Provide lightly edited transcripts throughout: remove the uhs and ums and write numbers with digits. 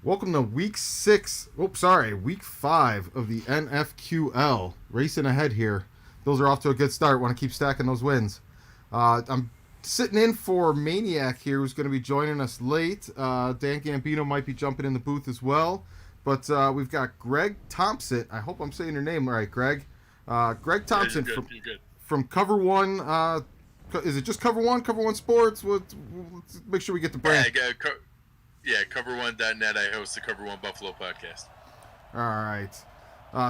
Welcome to week 5 of the NFQL. Racing ahead here. Those are off to a good start. Want to keep stacking those wins. I'm sitting in for Maniac here, who's going to be joining us late. Dan Gambino might be jumping in the booth as well. But we've got Greg Thompson. I hope I'm saying your name right, Greg. Greg Yeah, Thompson you're good. from Cover One. Is it just Cover One? Cover One Sports? Let's make sure we get the Yeah, brand. cover1.net. I host the Cover One Buffalo podcast. All right.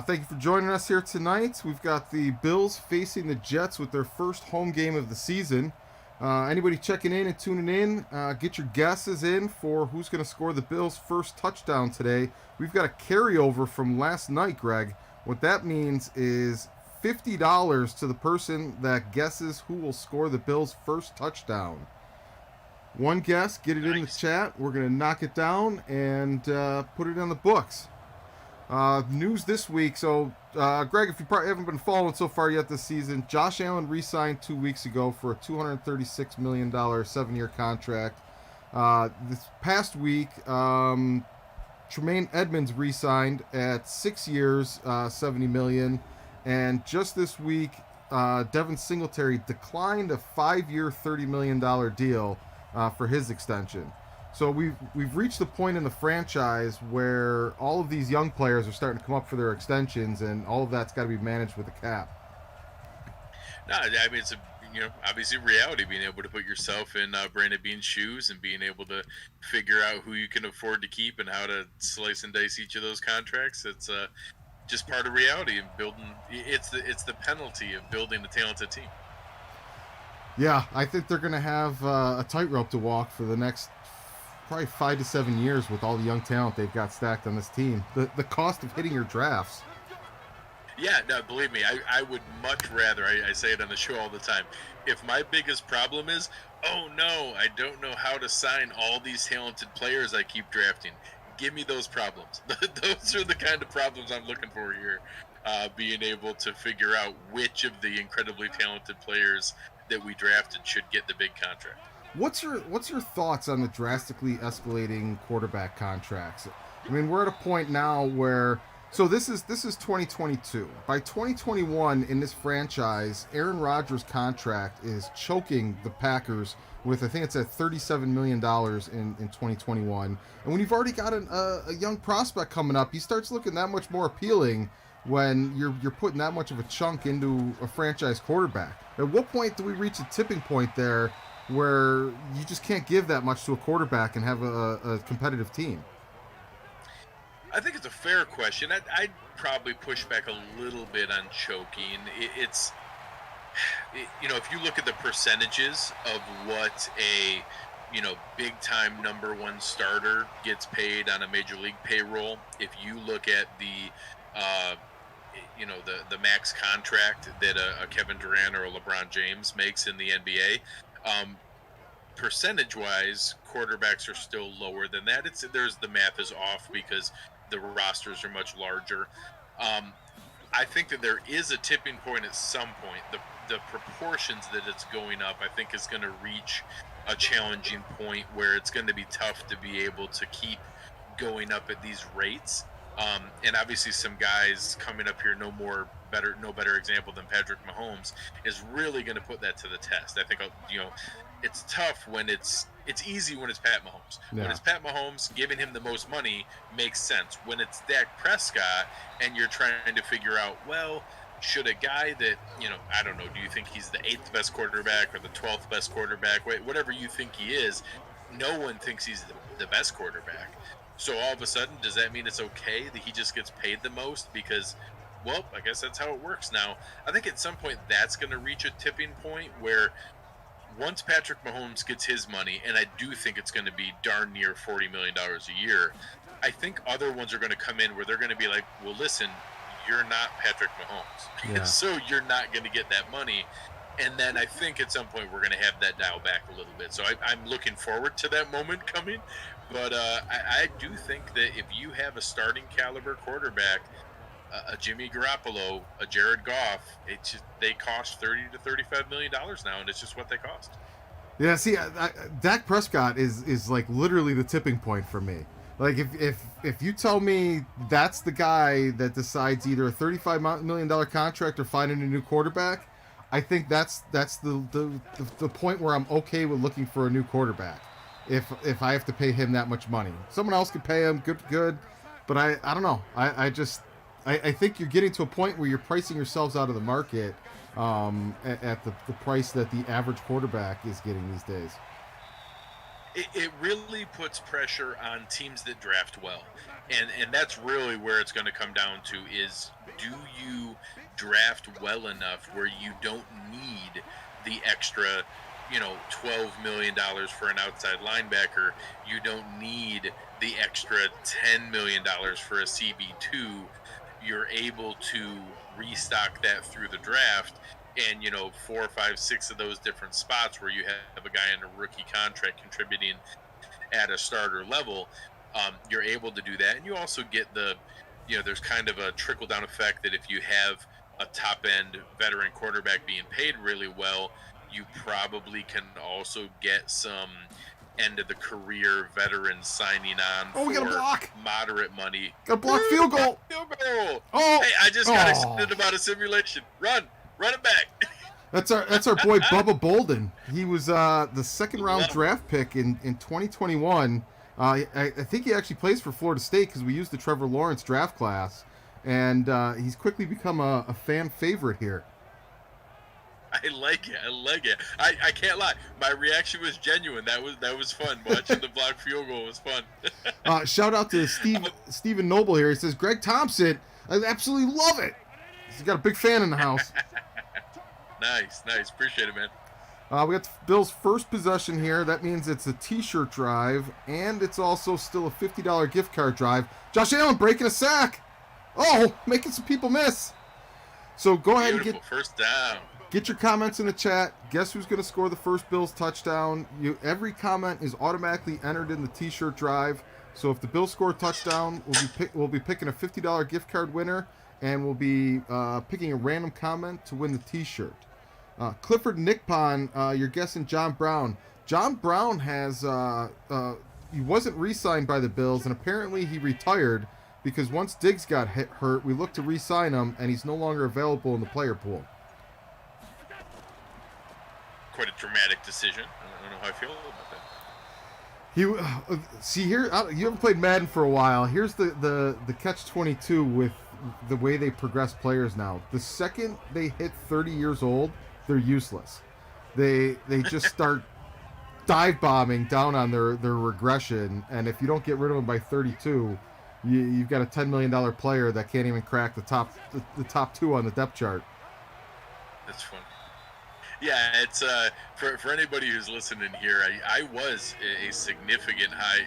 Thank you for joining us here tonight. We've got the Bills facing the Jets with their first home game of the season. Anybody checking in and tuning in, get your guesses in for who's going to score the Bills' first touchdown today. We've got a carryover from last night, Greg. What that means is $50 to the person that guesses who will score the Bills' first touchdown. One guess, get it in the chat. We're going to knock it down and put it on the books. News this week. So, Greg, if you probably haven't been following so far yet this season, Josh Allen re-signed 2 weeks ago for a $236 million 7-year contract. This past week, Tremaine Edmonds re-signed at 6 years, $70 million. And just this week, Devin Singletary declined a 5-year, $30 million deal for his extension. So we've reached the point in the franchise where all of these young players are starting to come up for their extensions, and all of that's got to be managed with a cap. No, I mean it's obviously reality, being able to put yourself in Brandon Beane's shoes and being able to figure out who you can afford to keep and how to slice and dice each of those contracts. It's just part of reality and building. It's the penalty of building a talented team. Yeah, I think they're going to have a tightrope to walk for the next probably 5 to 7 years with all the young talent they've got stacked on this team. The cost of hitting your drafts. Yeah, no, believe me, I would much rather, I say it on the show all the time, if my biggest problem is, oh no, I don't know how to sign all these talented players I keep drafting, give me those problems. Those are the kind of problems I'm looking for here, being able to figure out which of the incredibly talented players that we drafted should get the big contract. What's your thoughts on the drastically escalating quarterback contracts? I mean, we're at a point now where this is 2022. By 2021 in this franchise, Aaron Rodgers' contract is choking the Packers with, I think it's at $37 million in 2021. And when you've already got a young prospect coming up, he starts looking that much more appealing when you're putting that much of a chunk into a franchise quarterback. At what point do we reach a tipping point there where you just can't give that much to a quarterback and have a competitive team? I think it's a fair question. I'd probably push back a little bit on choking. It's if you look at the percentages of what a big time number one starter gets paid on a major league payroll, if you look at the the max contract that a Kevin Durant or a LeBron James makes in the NBA, percentage-wise, quarterbacks are still lower than that. The math is off because the rosters are much larger. I think that there is a tipping point at some point. The proportions that it's going up, I think, is going to reach a challenging point where it's going to be tough to be able to keep going up at these rates. And obviously some guys coming up here, no better example than Patrick Mahomes, is really going to put that to the test. I think, it's tough when it's easy when it's Pat Mahomes. Yeah. When it's Pat Mahomes, giving him the most money makes sense. When it's Dak Prescott and you're trying to figure out, well, should a guy that, I don't know, do you think he's the 8th best quarterback or the 12th best quarterback? Whatever you think he is, no one thinks he's the best quarterback. So all of a sudden, does that mean it's okay that he just gets paid the most? Because, well, I guess that's how it works now. I think at some point that's going to reach a tipping point where once Patrick Mahomes gets his money, and I do think it's going to be darn near $40 million a year, I think other ones are going to come in where they're going to be like, well, listen, you're not Patrick Mahomes. Yeah. So you're not going to get that money. And then I think at some point we're going to have that dial back a little bit. So I'm looking forward to that moment coming. But I do think that if you have a starting caliber quarterback, a Jimmy Garoppolo, a Jared Goff, they cost $30 to $35 million now, and it's just what they cost. Yeah, see, Dak Prescott is like literally the tipping point for me. Like if you tell me that's the guy that decides either a $35 million contract or finding a new quarterback, I think that's the point where I'm okay with looking for a new quarterback. If I have to pay him that much money, someone else could pay him good, but I don't know. I think you're getting to a point where you're pricing yourselves out of the market at the price that the average quarterback is getting these days. It really puts pressure on teams that draft well, and that's really where it's going to come down to is, do you draft well enough where you don't need the extra, $12 million for an outside linebacker? You don't need the extra $10 million for a CB2. You're able to restock that through the draft, and 4, 5, 6 of those different spots where you have a guy in a rookie contract contributing at a starter level, you're able to do that. And you also get there's kind of a trickle down effect that if you have a top end veteran quarterback being paid really well, you probably can also get some end of the career veterans signing on we got a for block. moderate money. Got a block field goal. Oh, hey, I just got excited about a simulation. Run it back. That's our boy Bubba Bolden. He was the second round draft pick in 2021. I think he actually plays for Florida State because we used the Trevor Lawrence draft class, and he's quickly become a fan favorite here. I like it. I can't lie. My reaction was genuine. That was fun. Watching the block field goal was fun. Shout out to Stephen Noble here. He says, Greg Thompson, I absolutely love it. He's got a big fan in the house. Nice. Appreciate it, man. We got the Bills' first possession here. That means it's a T-shirt drive, and it's also still a $50 gift card drive. Josh Allen breaking a sack. Oh, making some people miss. So go ahead and get first down. Get your comments in the chat. Guess who's going to score the first Bills touchdown? Every comment is automatically entered in the T-shirt drive. So if the Bills score a touchdown, we'll be picking a $50 gift card winner, and we'll be picking a random comment to win the T-shirt. Clifford Nickpon, you're guessing John Brown. John Brown he wasn't re-signed by the Bills, and apparently he retired because once Diggs got hurt, we looked to re-sign him, and he's no longer available in the player pool. Quite a dramatic decision. I don't know how I feel about that. See here, you haven't played Madden for a while. Here's the catch-22 with the way they progress players now. The second they hit 30 years old, they're useless. They just start dive bombing down on their regression, and if you don't get rid of them by 32, you've got a $10 million player that can't even crack the top two on the depth chart. That's funny. Yeah, it's for anybody who's listening here. I was a significant high,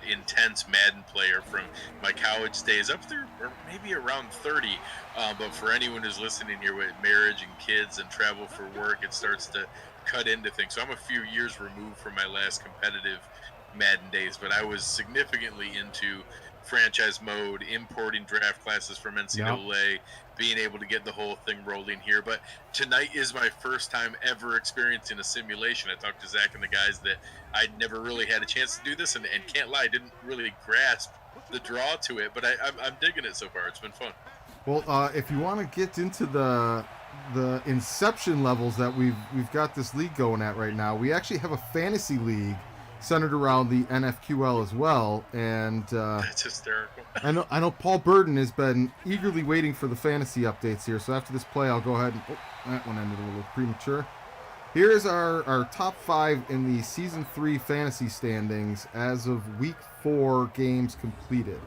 intense Madden player from my college days up there, or maybe around 30. But for anyone who's listening here with marriage and kids and travel for work, it starts to cut into things. So I'm a few years removed from my last competitive Madden days, but I was significantly into franchise mode, importing draft classes from NCAA, being able to get the whole thing rolling here. But tonight is my first time ever experiencing a simulation. I talked to Zach and the guys that I'd never really had a chance to do this, and can't lie, I didn't really grasp the draw to it, but I'm digging it so far. It's been fun. Well, if you want to get into the inception levels that we've got this league going at right now, we actually have a fantasy league centered around the NFQL as well, and that's hysterical. I know Paul Burden has been eagerly waiting for the fantasy updates here. So after this play, I'll go ahead and that one ended a little premature. Here's our top 5 in the season 3 fantasy standings as of week 4 games completed.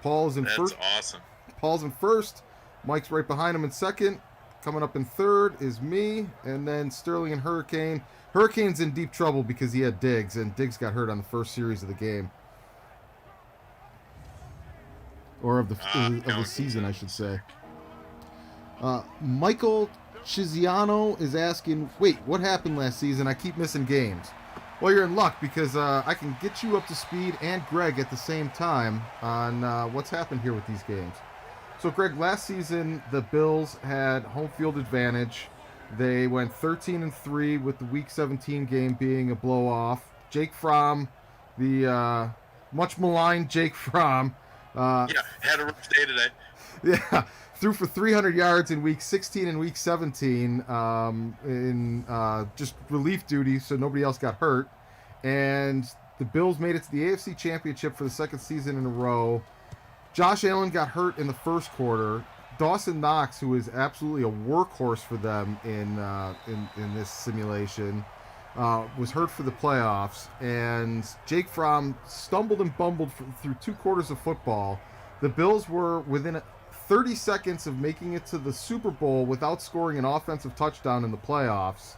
Paul's in first. That's awesome. Paul's in first. Mike's right behind him in second. Coming up in third is me, and then Sterling and Hurricane. Hurricane's in deep trouble because he had Diggs, and Diggs got hurt on the first series of the game. Or of the season, I should say. Michael Chiziano is asking, wait, what happened last season? I keep missing games. Well, you're in luck because I can get you up to speed and Greg at the same time on what's happened here with these games. So, Greg, last season, the Bills had home field advantage. They went 13-3 with the Week 17 game being a blow-off. Jake Fromm The much maligned Jake Fromm. Yeah, had a rough day today. Yeah, threw for 300 yards in week 16 and week 17 in just relief duty, so nobody else got hurt. And the Bills made it to the AFC Championship for the second season in a row. Josh Allen got hurt in the first quarter. Dawson Knox, who is absolutely a workhorse for them in this simulation, was hurt for the playoffs. And Jake Fromm stumbled and bumbled through 2 quarters of football. The Bills were within 30 seconds of making it to the Super Bowl without scoring an offensive touchdown in the playoffs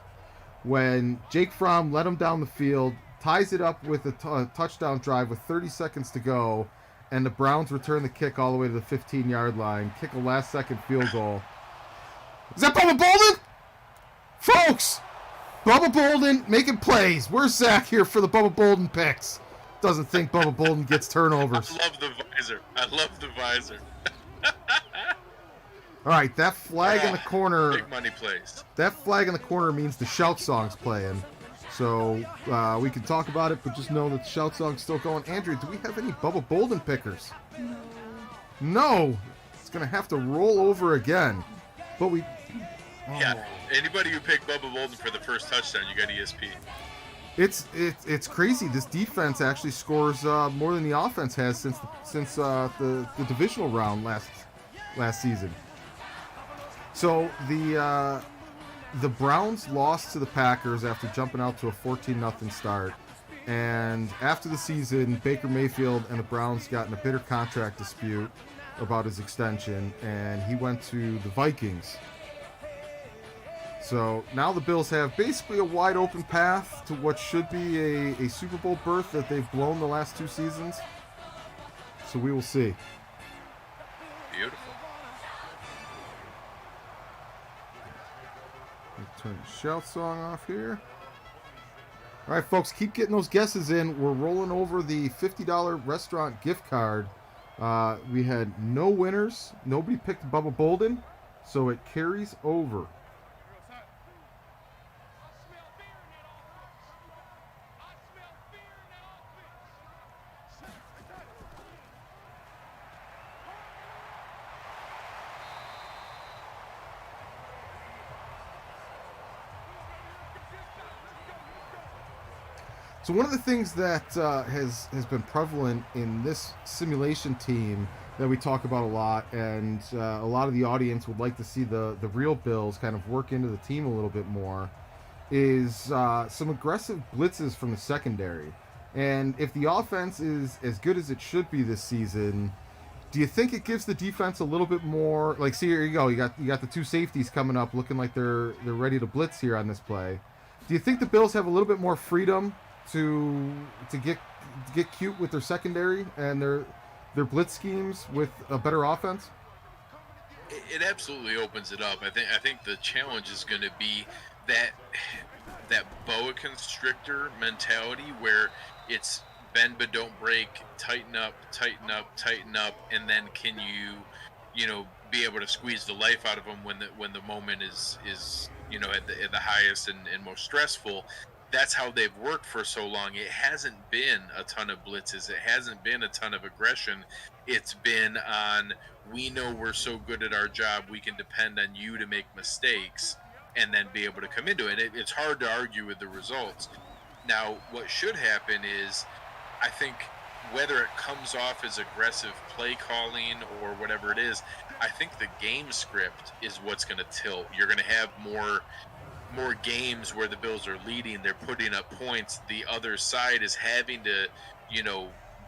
when Jake Fromm led them down the field, ties it up with a touchdown drive with 30 seconds to go, and the Browns return the kick all the way to the 15-yard line, kick a last-second field goal. Is that Bubba Bolden? Folks, Bubba Bolden making plays. Where's Zach here for the Bubba Bolden picks? Doesn't think Bubba Bolden gets turnovers. I love the visor. I love the visor. All right, that flag in the corner. Big money plays. That flag in the corner means the shout song's playing. So we can talk about it, but just know that the shout song's still going. Andrea, do we have any Bubba Bolden pickers? No. It's going to have to roll over again. But we... Oh. Yeah, anybody who picked Bubba Bolden for the first touchdown, you got ESP. It's crazy. This defense actually scores more than the offense has since the divisional round last season. So the Browns lost to the Packers after jumping out to a 14-0 start. And after the season, Baker Mayfield and the Browns got in a bitter contract dispute about his extension, and he went to the Vikings. So now the Bills have basically a wide open path to what should be a Super Bowl berth that they've blown the last 2 seasons. So we will see. Beautiful. Turn the shout song off here. All right, folks, keep getting those guesses in. We're rolling over the $50 restaurant gift card. We had no winners. Nobody picked Bubba Bolden, so it carries over. So one of the things that has been prevalent in this simulation team that we talk about a lot, and a lot of the audience would like to see the real Bills kind of work into the team a little bit more, is some aggressive blitzes from the secondary. And if the offense is as good as it should be this season, do you think it gives the defense a little bit more? Like, see, here you go. You got the 2 safeties coming up, looking like they're ready to blitz here on this play. Do you think the Bills have a little bit more freedom to get cute with their secondary and their blitz schemes with a better offense? It absolutely opens it up. I think the challenge is going to be that boa constrictor mentality where it's bend but don't break, tighten up, and then can you be able to squeeze the life out of them when the moment is at the highest and most stressful. That's how they've worked for so long. It hasn't been a ton of blitzes. It hasn't been a ton of aggression. It's been on, we know we're so good at our job, we can depend on you to make mistakes and then be able to come into it. It's hard to argue with the results. Now, what should happen is, I think, whether it comes off as aggressive play calling or whatever it is, I think the game script is what's going to tilt. You're going to have more games where the Bills are leading, they're putting up points, the other side is having to,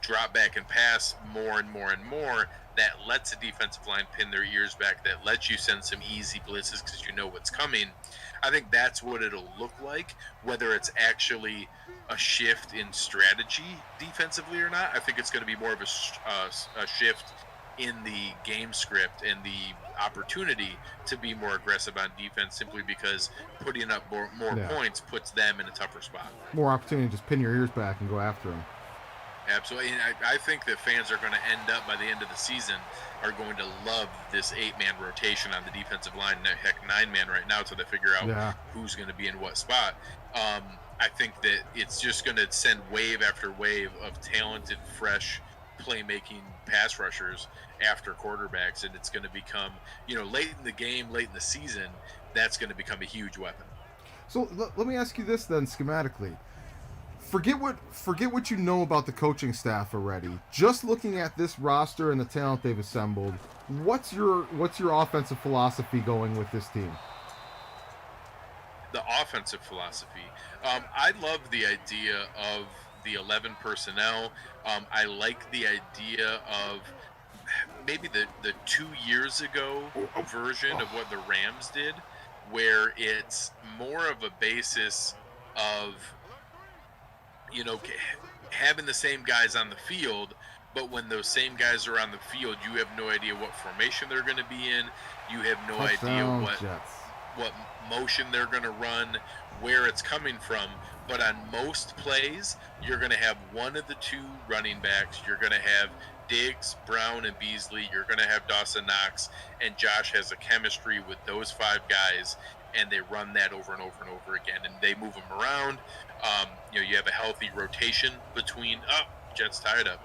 drop back and pass more and more and more. That lets the defensive line pin their ears back, that lets you send some easy blitzes because you know what's coming. I think that's what it'll look like, whether it's actually a shift in strategy defensively or not. I think it's going to be more of a shift in the game script and the opportunity to be more aggressive on defense, simply because putting up more points puts them in a tougher spot. More opportunity to just pin your ears back and go after them. Absolutely. And I think that fans are going to end up by the end of the season are going to love this 8-man rotation on the defensive line. Heck, 9-man right now till they figure out Yeah. who's going to be in what spot. I think that it's just going to send wave after wave of talented, fresh, playmaking pass rushers after quarterbacks, and it's going to become, late in the game, late in the season, that's going to become a huge weapon. So let me ask you this then, schematically. Forget what you know about the coaching staff already. Just looking at this roster and the talent they've assembled, what's your offensive philosophy going with this team? The offensive philosophy. I love the idea of the 11 personnel. I like the idea of maybe the 2 years ago version of what the Rams did, where it's more of a basis of, having the same guys on the field, but when those same guys are on the field, you have no idea what formation they're going to be in. You have no idea what motion they're going to run, where it's coming from. But on most plays, you're going to have one of the two running backs. You're going to have Diggs, Brown, and Beasley. You're going to have Dawson Knox, and Josh has a chemistry with those 5 guys, and they run that over and over and over again, and they move them around. You have a healthy rotation between Jets tied up.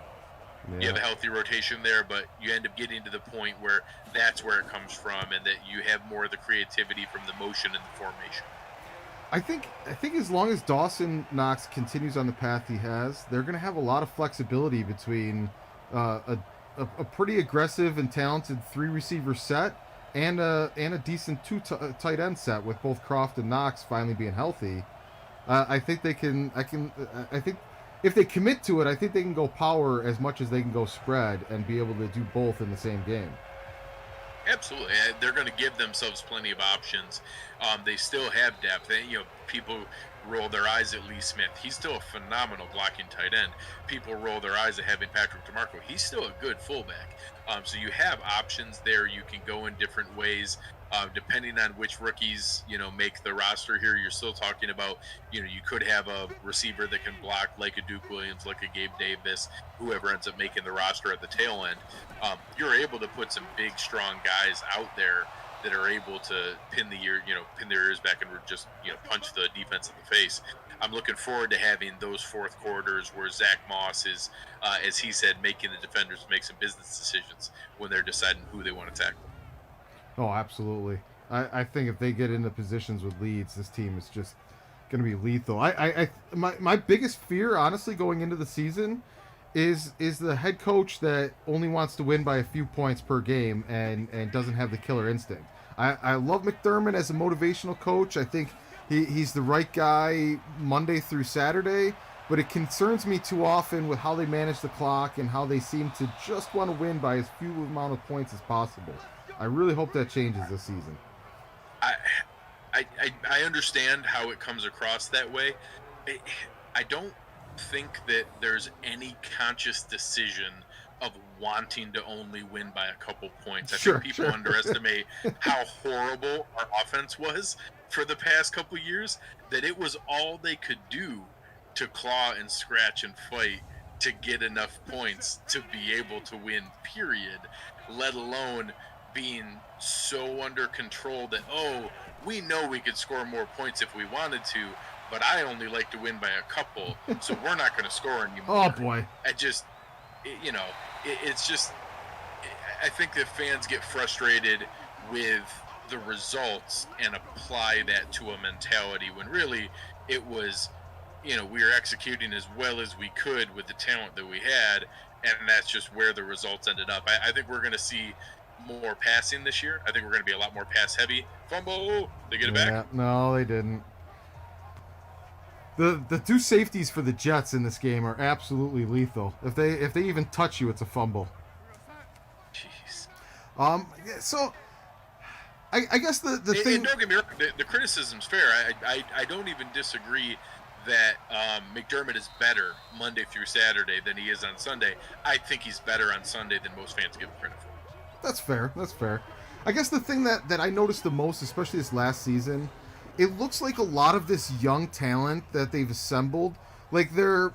Yeah. You have a healthy rotation there, but you end up getting to the point where that's where it comes from, and that you have more of the creativity from the motion and the formation. I think as long as Dawson Knox continues on the path he has, they're going to have a lot of flexibility between a pretty aggressive and talented 3-receiver set and a decent 2 tight end set with both Croft and Knox finally being healthy. I think they can. I think if they commit to it, I think they can go power as much as they can go spread and be able to do both in the same game. Absolutely, they're going to give themselves plenty of options. They still have depth. People roll their eyes at Lee Smith. He's still a phenomenal blocking tight end. People roll their eyes at having Patrick DeMarco. He's still a good fullback. So you have options there. You can go in different ways. Depending on which rookies, make the roster here, you're still talking about, you could have a receiver that can block like a Duke Williams, like a Gabe Davis, whoever ends up making the roster at the tail end. You're able to put some big, strong guys out there that are able to pin their ears back and just, punch the defense in the face. I'm looking forward to having those fourth quarters where Zach Moss is, as he said, making the defenders make some business decisions when they're deciding who they want to tackle. Oh, absolutely. I think if they get into positions with leads, this team is just going to be lethal. My biggest fear, honestly, going into the season is the head coach that only wants to win by a few points per game and doesn't have the killer instinct. I love McDermott as a motivational coach. I think he's the right guy Monday through Saturday, but it concerns me too often with how they manage the clock and how they seem to just want to win by as few amount of points as possible. I really hope that changes this season. I understand how it comes across that way. I don't think that there's any conscious decision of wanting to only win by a couple points. I think people underestimate how horrible our offense was for the past couple years, that it was all they could do to claw and scratch and fight to get enough points to be able to win, period, let alone being so under control that, we know we could score more points if we wanted to, but I only like to win by a couple, so we're not going to score anymore. Oh, boy. It's just, I think that fans get frustrated with the results and apply that to a mentality when really it was, we were executing as well as we could with the talent that we had, and that's just where the results ended up. I think we're going to see more passing this year. I think we're going to be a lot more pass heavy. Fumble, they get it back? No, they didn't. The 2 safeties for the Jets in this game are absolutely lethal. If they even touch you, it's a fumble. Jeez. So I guess the thing. And don't get me wrong, the criticism's fair. I don't even disagree that McDermott is better Monday through Saturday than he is on Sunday. I think he's better on Sunday than most fans give him credit for. That's fair. I guess the thing that I noticed the most, especially this last season, it looks like a lot of this young talent that they've assembled, like they're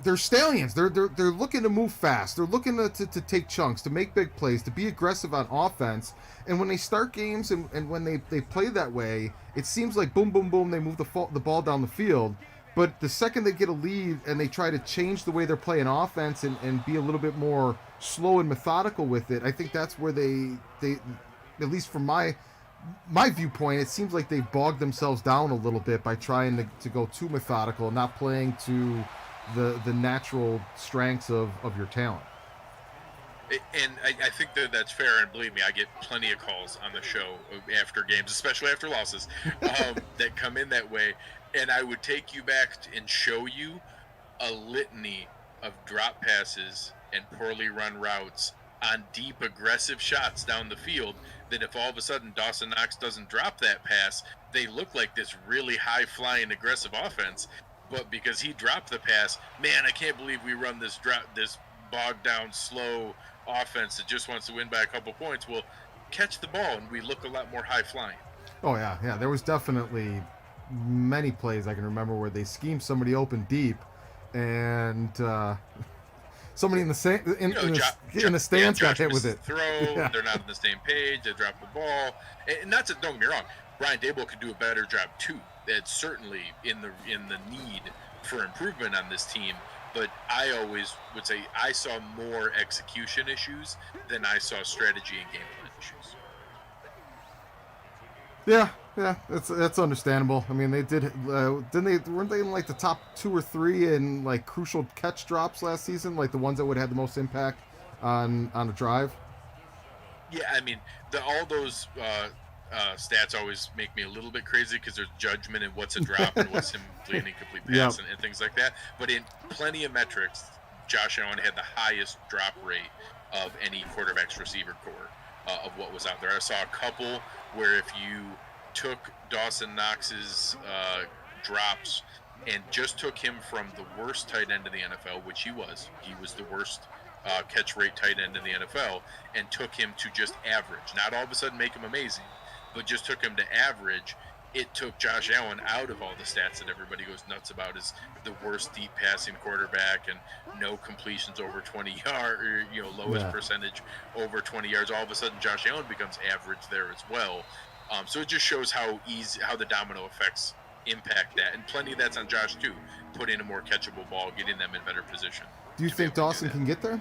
they're stallions. They're looking to move fast. They're looking to take chunks, to make big plays, to be aggressive on offense. And when they start games and when they play that way, it seems like boom, boom, boom, they move the ball down the field. But the second they get a lead and they try to change the way they're playing offense and be a little bit more slow and methodical with it, I think that's where they at least from my viewpoint, it seems like they've bogged themselves down a little bit by trying to go too methodical, not playing to the natural strengths of your talent. And I think that's fair, and believe me, I get plenty of calls on the show after games, especially after losses, that come in that way. And I would take you back and show you a litany of drop passes and poorly run routes on deep, aggressive shots down the field that if all of a sudden Dawson Knox doesn't drop that pass, they look like this really high-flying, aggressive offense. But because he dropped the pass, man, I can't believe we run this bogged-down, slow offense that just wants to win by a couple points. Well, catch the ball, and we look a lot more high-flying. Oh, yeah. There was definitely many plays I can remember where they schemed somebody open deep, and somebody in the stands got hit with it. They're not on the same page. They drop the ball, and don't get me wrong. Brian Daboll could do a better job too. That's certainly in the need for improvement on this team. But I always would say I saw more execution issues than I saw strategy and game plan issues. Yeah, that's understandable. I mean, they did. Weren't they in like the top 2 or 3 in like crucial catch drops last season, like the ones that would have had the most impact on a drive? Yeah, I mean, all those stats always make me a little bit crazy because there's judgment in what's a drop and what's simply an incomplete pass and things like that. But in plenty of metrics, Josh Allen had the highest drop rate of any quarterback's receiver core of what was out there. I saw a couple where if you took Dawson Knox's drops and just took him from the worst tight end in the NFL, which he was the worst catch rate tight end in the NFL, and took him to just average, not all of a sudden make him amazing, but just took him to average, it took Josh Allen out of all the stats that everybody goes nuts about as the worst deep passing quarterback and no completions over 20 yards, or, lowest percentage over 20 yards. All of a sudden, Josh Allen becomes average there as well. So it just shows how the domino effects impact that. And plenty of that's on Josh, too, putting a more catchable ball, getting them in better position. Do you think Dawson can get there?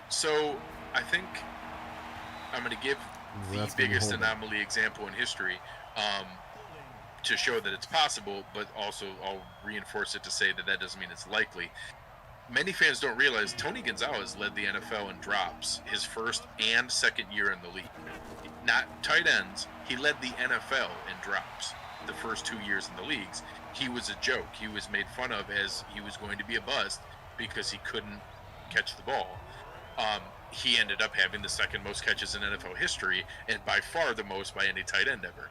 So I think I'm going to give the biggest anomaly example in history to show that it's possible, but also I'll reinforce it to say that doesn't mean it's likely. Many fans don't realize Tony Gonzalez led the NFL in drops his first and second year in the league. Not tight ends, he led the NFL in drops the first 2 years in the leagues. He was a joke. He was made fun of as he was going to be a bust because he couldn't catch the ball. He ended up having the second most catches in NFL history, and by far the most by any tight end ever.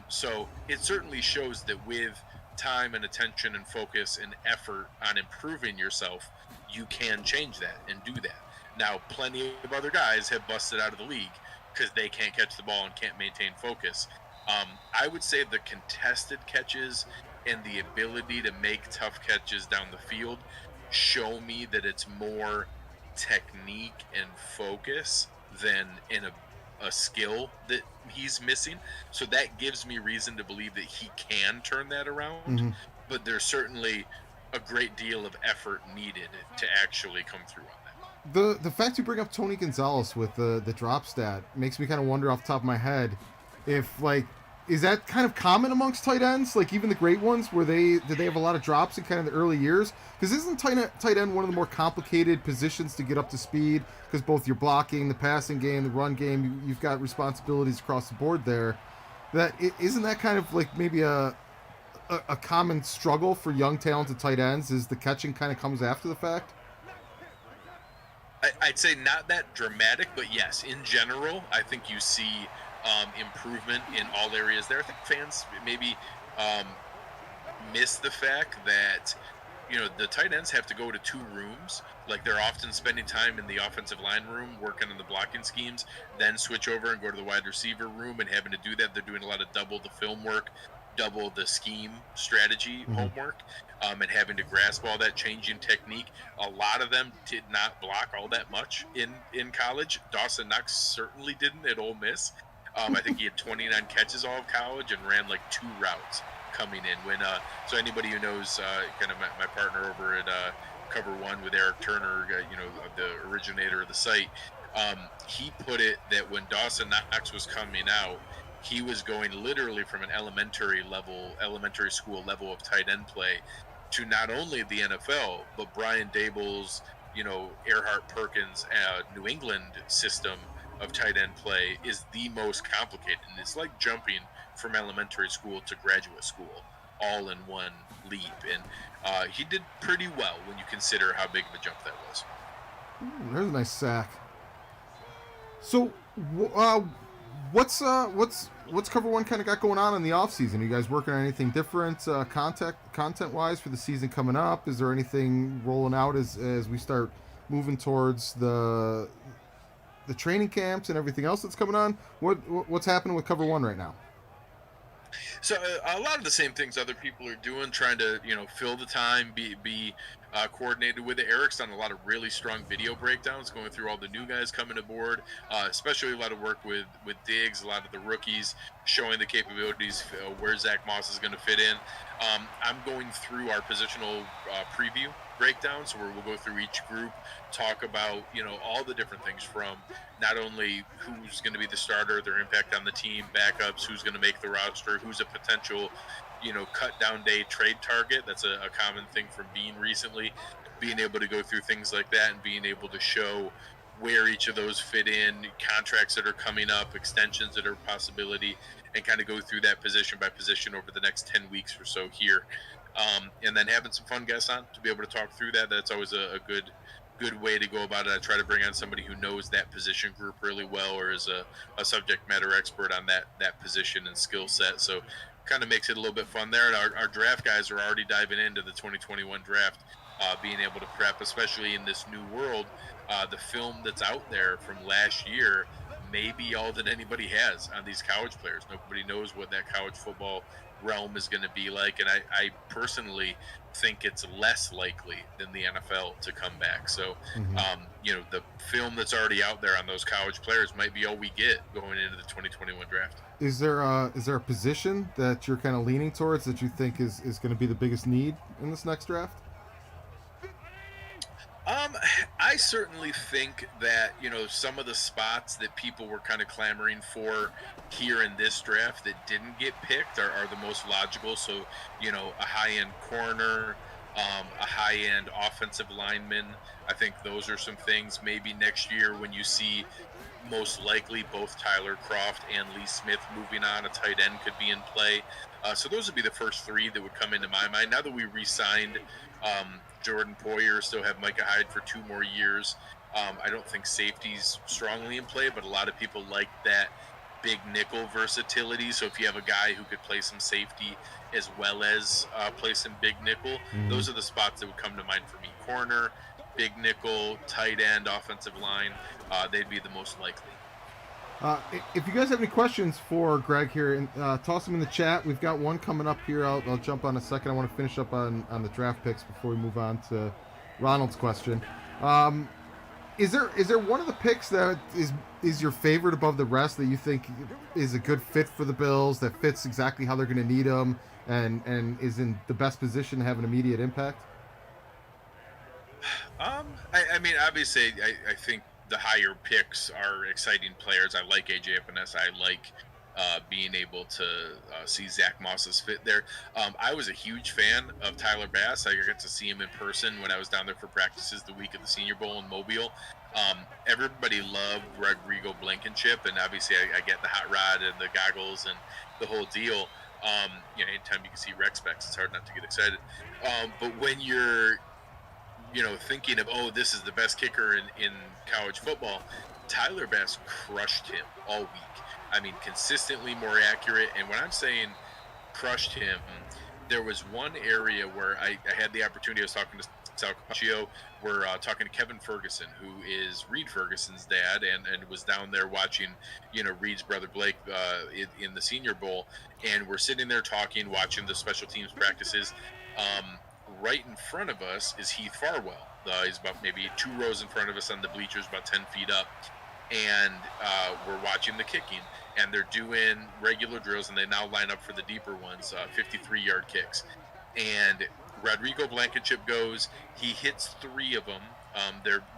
So it certainly shows that with time and attention and focus and effort on improving yourself, you can change that and do that. Now, plenty of other guys have busted out of the league because they can't catch the ball and can't maintain focus. I would say the contested catches and the ability to make tough catches down the field show me that it's more technique and focus than in a skill that he's missing. So that gives me reason to believe that he can turn that around. Mm-hmm. But there's certainly a great deal of effort needed to actually come through on that. The fact you bring up Tony Gonzalez with the drop stat makes me kind of wonder off the top of my head if is that kind of common amongst tight ends, like even the great ones, where did they have a lot of drops in kind of the early years? Because isn't tight end one of the more complicated positions to get up to speed? Because both your blocking, the passing game, the run game, you've got responsibilities across the board there. Isn't that kind of like maybe a common struggle for young talented tight ends? Is the catching kind of comes after the fact? I'd say not that dramatic, but yes, in general, I think you see improvement in all areas there. I think fans maybe miss the fact that the tight ends have to go to 2 rooms. Like they're often spending time in the offensive line room working on the blocking schemes, then switch over and go to the wide receiver room, and having to do that, they're doing a lot of double the film work double the scheme strategy homework, and having to grasp all that changing technique. A lot of them did not block all that much in college. Dawson Knox certainly didn't at Ole Miss. I think he had 29 catches all of college and ran like 2 routes coming in. So anybody who knows kind of my partner over at Cover One with Eric Turner, the originator of the site, he put it that when Dawson Knox was coming out, he was going literally from an elementary school level of tight end play to not only the NFL, but Brian Dable's, Earhart Perkins, New England system of tight end play is the most complicated. And it's like jumping from elementary school to graduate school all in one leap. And he did pretty well when you consider how big of a jump that was. Ooh, there's a nice sack. So, what's Cover One kind of got going on in the off season? Are you guys working on anything different, content wise for the season coming up? Is there anything rolling out as we start moving towards the training camps and everything else that's coming on? What's happening with Cover One right now? So a lot of the same things other people are doing, trying to fill the time, be coordinated with it. Eric's done a lot of really strong video breakdowns, going through all the new guys coming aboard, especially a lot of work with Diggs, a lot of the rookies, showing the capabilities, where Zach Moss is going to fit in. I'm going through our positional preview breakdowns, where we'll go through each group, talk about all the different things, from not only who's going to be the starter, their impact on the team, backups, who's going to make the roster, who's a potential cut down day trade target. That's a common thing from Bean recently, being able to go through things like that and being able to show where each of those fit in, contracts that are coming up, extensions that are a possibility, and kind of go through that position by position over the next 10 weeks or so here. And then having some fun guests on to be able to talk through that. That's always a good way to go about it. I try to bring on somebody who knows that position group really well, or is a subject matter expert on that position and skill set. So kind of makes it a little bit fun there. And our draft guys are already diving into the 2021 draft, being able to prep, especially in this new world. The film that's out there from last year may be all that anybody has on these college players. Nobody knows what that college football realm is going to be like, and I personally think it's less likely than the NFL to come back. So, the film that's already out there on those college players might be all we get going into the 2021 draft. Is there a position that you're kind of leaning towards that you think is going to be the biggest need in this next draft? I certainly think that, some of the spots that people were kind of clamoring for here in this draft that didn't get picked are the most logical. So, a high-end corner, a high-end offensive lineman. I think those are some things maybe next year when you see most likely both Tyler Croft and Lee Smith moving on, a tight end could be in play. So those would be the first three that would come into my mind. Now that we re-signed Jordan Poyer, still have Micah Hyde for 2 more years. I don't think safety's strongly in play, but a lot of people like that big nickel versatility. So if you have a guy who could play some safety as well as play some big nickel, those are the spots that would come to mind for me. Corner, big nickel, tight end, offensive line, they'd be the most likely. If you guys have any questions for Greg here, toss them in the chat. We've got one coming up here. I'll jump on a second. I want to finish up on the draft picks before we move on to Ronald's question. Is there one of the picks that is your favorite above the rest that you think is a good fit for the Bills, that fits exactly how they're going to need them, and is in the best position to have an immediate impact? I mean, obviously, I think the higher picks are exciting players. I like AJ Epinesa. I like being able to see Zach Moss's fit there. I was a huge fan of Tyler Bass. I got to see him in person when I was down there for practices the week of the Senior Bowl in Mobile. Everybody loved Rodrigo Blankenship, and obviously I get the hot rod and the goggles and the whole deal. Anytime you can see Rex specs, it's hard not to get excited. But when you're thinking of, this is the best kicker in college football, Tyler Bass crushed him all week. I mean, consistently more accurate. And when I'm saying crushed him, there was one area where I had the opportunity. I was talking to Sal Capaccio. We're talking to Kevin Ferguson, who is Reed Ferguson's dad, and was down there watching, Reed's brother Blake in the Senior Bowl, and we're sitting there talking, watching the special teams practices. Right in front of us is Heath Farwell. He's about maybe 2 rows in front of us on the bleachers, about 10 feet up, and we're watching the kicking, and they're doing regular drills, and they now line up for the deeper ones, 53-yard kicks, and Rodrigo Blankenship goes. He hits 3 of them.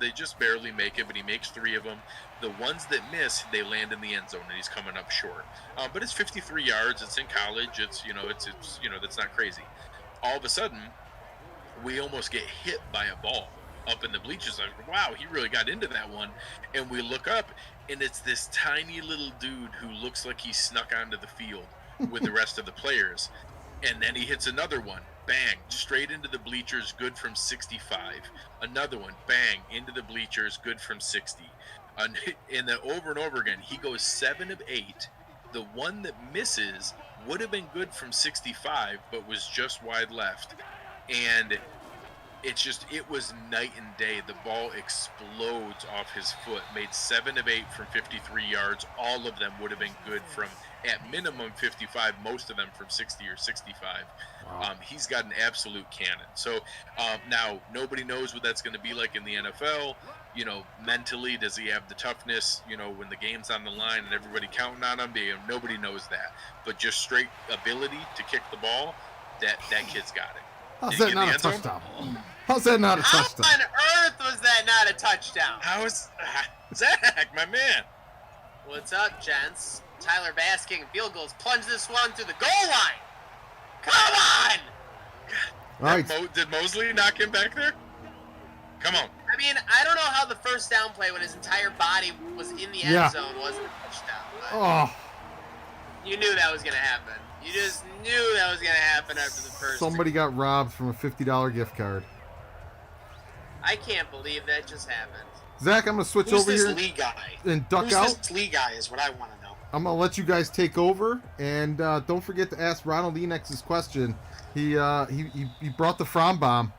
They just barely make it, but he makes 3 of them. The ones that miss, they land in the end zone, and he's coming up short. But it's 53 yards. It's in college. It's that's not crazy. All of a sudden, we almost get hit by a ball up in the bleachers. Like, wow, he really got into that one. And we look up, and it's this tiny little dude who looks like he snuck onto the field with the rest of the players. And then he hits another one. Bang, straight into the bleachers, good from 65. Another one, bang, into the bleachers, good from 60. And then over and over again, he goes 7 of 8. The one that misses would have been good from 65, but was just wide left. And it was night and day. The ball explodes off his foot. Made 7 of 8 from 53 yards. All of them would have been good from, at minimum, 55. Most of them from 60 or 65. Wow. He's got an absolute cannon. So now nobody knows what that's going to be like in the NFL. Mentally, does he have the toughness? When the game's on the line and everybody counting on him, nobody knows that. But just straight ability to kick the ball, that kid's got it. How's that not a touchdown? How's that not a touchdown? How on earth was that not a touchdown? How is Zach, my man? What's up, gents? Tyler Bass kicking field goals. Plunge this one through the goal line. Come on! All right. Did Mosley knock him back there? Come on. I mean, I don't know how the first down play when his entire body was in the end zone wasn't a touchdown. Oh. You knew that was going to happen. You just knew that was going to happen after the first. Somebody got robbed from a $50 gift card. I can't believe that just happened. Zach, I'm going to switch over here. Who's this Lee guy? And duck Who's out. Who's this Lee guy is what I want to know. I'm going to let you guys take over. And don't forget to ask Ronald Enex's question. He brought the Fromm bomb.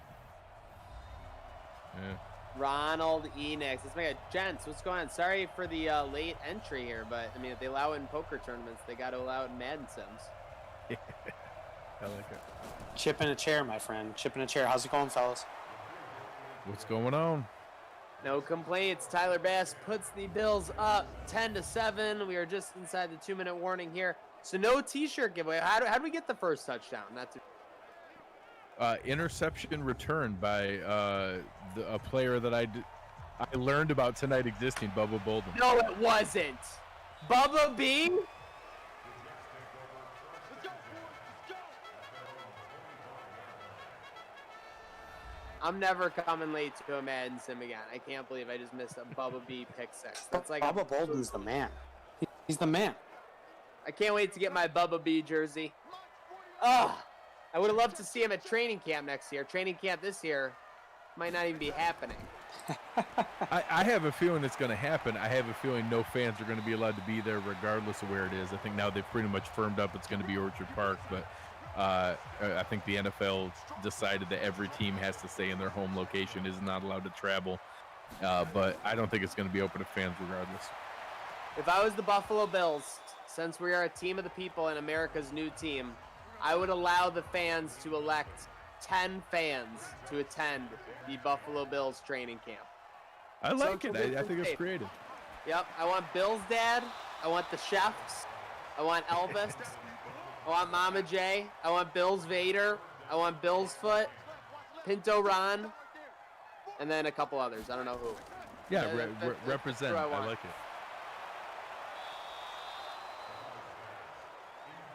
Yeah. Ronald Enex. Let's make it. Gents, what's going on? Sorry for the late entry here, but, I mean, if they allow it in poker tournaments, they got to allow it in Madden Sims. I like it. Chip in a chair, my friend. Chip in a chair. How's it going, fellas? What's going on? No complaints. Tyler Bass puts the Bills up 10-7. We are just inside the 2-minute warning here. So no T-shirt giveaway. How do we get the first touchdown? Interception returned by a player that I learned about tonight existing, Bubba Bolden. No, it wasn't. Bubba B? I'm never coming late to a Madden Sim again. I can't believe I just missed a Bubba B pick 6. That's like Bubba Bolden's the man. He's the man. I can't wait to get my Bubba B jersey. Oh, I would have loved to see him at training camp next year. Training camp this year might not even be happening. I have a feeling it's going to happen. I have a feeling no fans are going to be allowed to be there regardless of where it is. I think now they've pretty much firmed up it's going to be Orchard Park, but I think the NFL decided that every team has to stay in their home location, is not allowed to travel. But I don't think it's going to be open to fans regardless. If I was the Buffalo Bills, since we are a team of the people and America's new team, I would allow the fans to elect 10 fans to attend the Buffalo Bills training camp. I like it. I think it's creative. Yep. I want Bill's dad. I want the chefs. I want Elvis. I want Mama J. I want Bill's Vader. I want Bill's Foot. Pinto Ron. And then a couple others. I don't know who. Yeah, represent. I like it.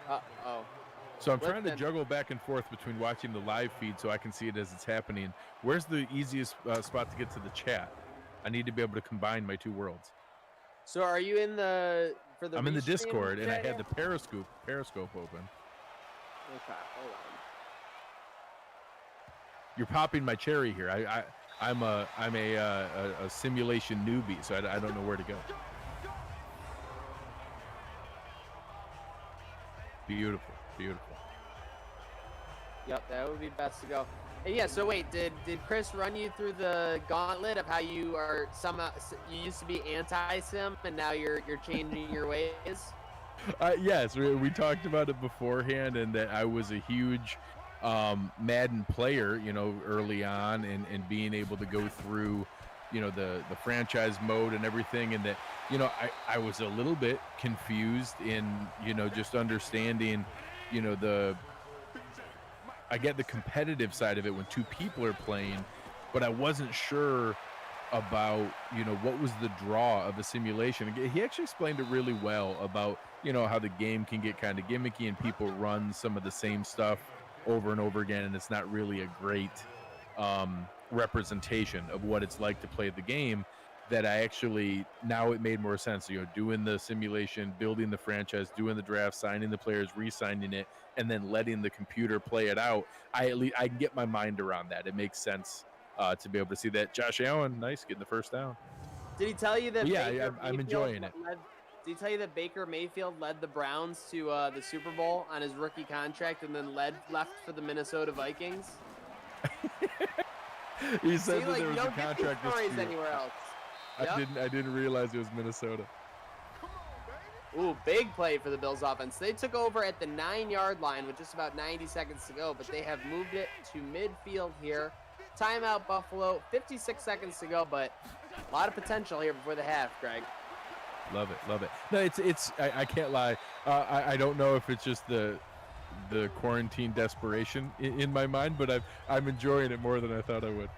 Uh-oh. So I'm trying to juggle back and forth between watching the live feed so I can see it as it's happening. Where's the easiest spot to get to the chat? I need to be able to combine my two worlds. So are you in the I'm in the Discord and I had the Periscope open. Okay, hold on. You're popping my cherry here. I'm a simulation newbie, so I don't know where to go. Beautiful. Yep, that would be best to go. Yeah, so wait, did Chris run you through the gauntlet of how you are somehow you used to be anti-sim and now you're changing your ways? Yes, we talked about it beforehand, and that I was a huge Madden player, early on, and being able to go through, the franchise mode and everything, and that, I was a little bit confused in, just understanding, the I get the competitive side of it when two people are playing, but I wasn't sure about, what was the draw of a simulation. He actually explained it really well about, how the game can get kind of gimmicky and people run some of the same stuff over and over again, and it's not really a great representation of what it's like to play the game. That I actually, now it made more sense, doing the simulation, building the franchise, doing the draft, signing the players, re-signing it, and then letting the computer play it out. I can get my mind around that. It makes sense to be able to see that. Josh Allen, nice, getting the first down. Did he tell you that? But yeah, Baker I'm Mayfield enjoying it. Did he tell you that Baker Mayfield led the Browns to the Super Bowl on his rookie contract and then left for the Minnesota Vikings? He said See, that like, there you was a don't get these contract stories dispute. anywhere else. Yep. I didn't realize it was Minnesota. Ooh, big play for the Bills offense. They took over at the 9-yard line with just about 90 seconds to go, but they have moved it to midfield here. Timeout Buffalo, 56 seconds to go, but a lot of potential here before the half, Greg. Love it. No, it's I can't lie. I don't know if it's just the quarantine desperation in my mind, but I'm enjoying it more than I thought I would.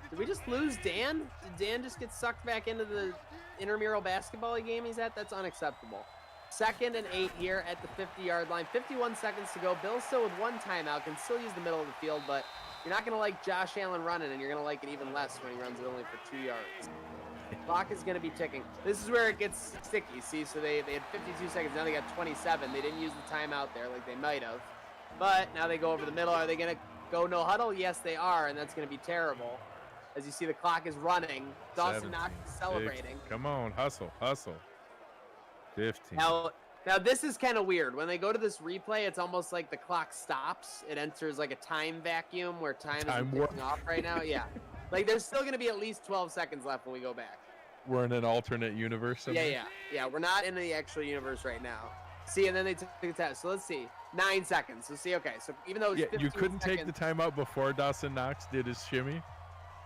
Did we just lose Dan? Did Dan just get sucked back into the intramural basketball game he's at? That's unacceptable. 2nd and 8 here at the 50-yard line. 51 seconds to go. Bills still with one timeout. Can still use the middle of the field, but you're not going to like Josh Allen running, and you're going to like it even less when he runs it only for 2 yards. Clock is going to be ticking. This is where it gets sticky. See, so they had 52 seconds. Now they got 27. They didn't use the timeout there like they might have. But now they go over the middle. Are they going to go no huddle? Yes, they are, and that's going to be terrible. As you see, the clock is running. Dawson Knox is celebrating. 6. Come on, hustle. 15. Now this is kind of weird. When they go to this replay, it's almost like the clock stops. It enters like a time vacuum where time isn't ticking off right now. Yeah. Like there's still going to be at least 12 seconds left when we go back. We're in an alternate universe somewhere? Yeah. We're not in the actual universe right now. See, and then they took the test. So let's see. 9 seconds. So see, okay. So even though it's 15 you couldn't seconds, take the timeout before Dawson Knox did his shimmy?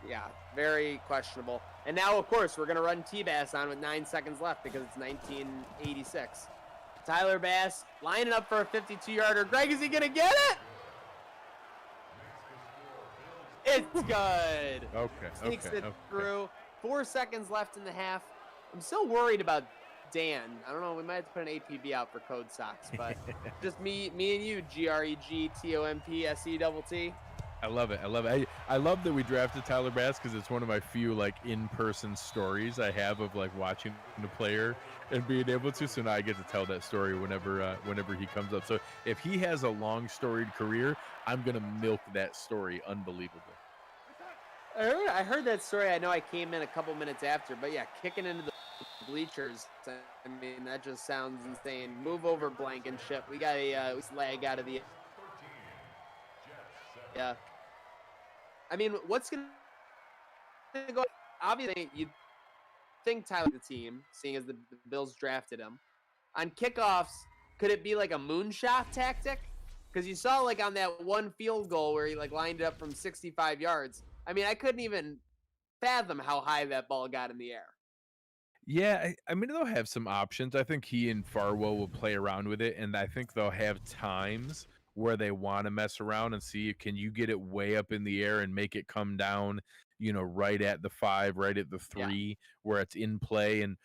Yeah, very questionable. And now, of course, we're going to run T-Bass on with 9 seconds left because it's 1986. Tyler Bass lining up for a 52-yarder. Greg, is he going to get it? It's good. Okay. Sneaks it through. 4 seconds left in the half. I'm still worried about Dan. I don't know. We might have to put an APB out for Code Sox, but just me and you, GREGTOMPSETT. I love it. I love that we drafted Tyler Bass because it's one of my few like in-person stories I have of like watching the player and being able to. So now I get to tell that story whenever he comes up. So if he has a long storied career, I'm gonna milk that story unbelievably. I heard that story. I know I came in a couple minutes after, but yeah, kicking into the bleachers. I mean, that just sounds insane. Move over, Blankenship. We got a slag out of the. Yeah. I mean, what's going to go? Obviously, you'd think Tyler the team, seeing as the Bills drafted him. On kickoffs, could it be like a moonshot tactic? Because you saw like on that one field goal where he like lined it up from 65 yards. I mean, I couldn't even fathom how high that ball got in the air. Yeah, I mean, they'll have some options. I think he and Farwell will play around with it, and I think they'll have times where they want to mess around and see, can you get it way up in the air and make it come down, right at the 5, right at the 3, where it's in play. And,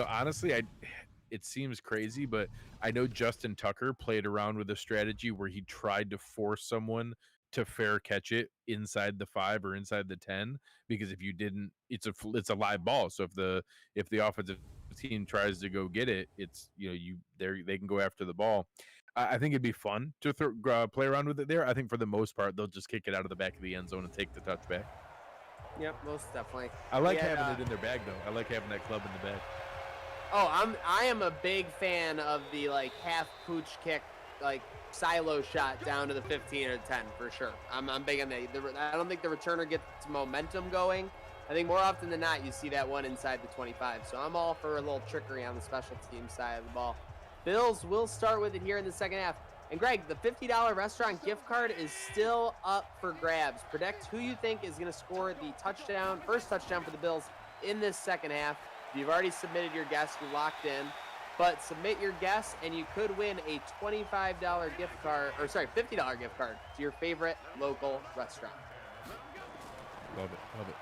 honestly, it seems crazy, but I know Justin Tucker played around with a strategy where he tried to force someone to fair catch it inside the 5 or inside the 10, because if you didn't, it's a live ball. So if the offensive team tries to go get it, it's they can go after the ball. I think it'd be fun to play around with it there. I think for the most part they'll just kick it out of the back of the end zone and take the touchback. Yep, most definitely. I like having it in their bag though. I like having that club in the bag. Oh, I am a big fan of the like half pooch kick, like silo shot down to the 15 or 10 for sure. I'm big on that. I don't think the returner gets momentum going. I think more often than not, you see that one inside the 25. So I'm all for a little trickery on the special team side of the ball. Bills will start with it here in the second half. And Greg, the $50 restaurant gift card is still up for grabs. Predict who you think is going to score the first touchdown for the Bills in this second half. If you've already submitted your guess, you're locked in. But submit your guess, and you could win a $50 gift card to your favorite local restaurant. Love it. Love it.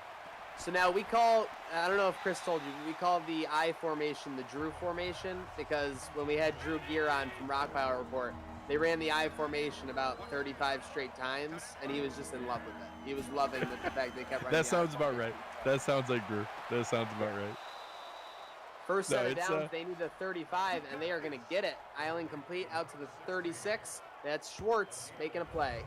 So now I don't know if Chris told you, we call the I formation the Drew formation because when we had Drew Gear on from Rock Power Report, they ran the I formation about 35 straight times, and he was just in love with it. He was loving the fact they kept running. That sounds about right. That sounds like Drew. That sounds about right. First set of downs, they need the 35, and they are going to get it. Island complete out to the 36. That's Schwartz making a play.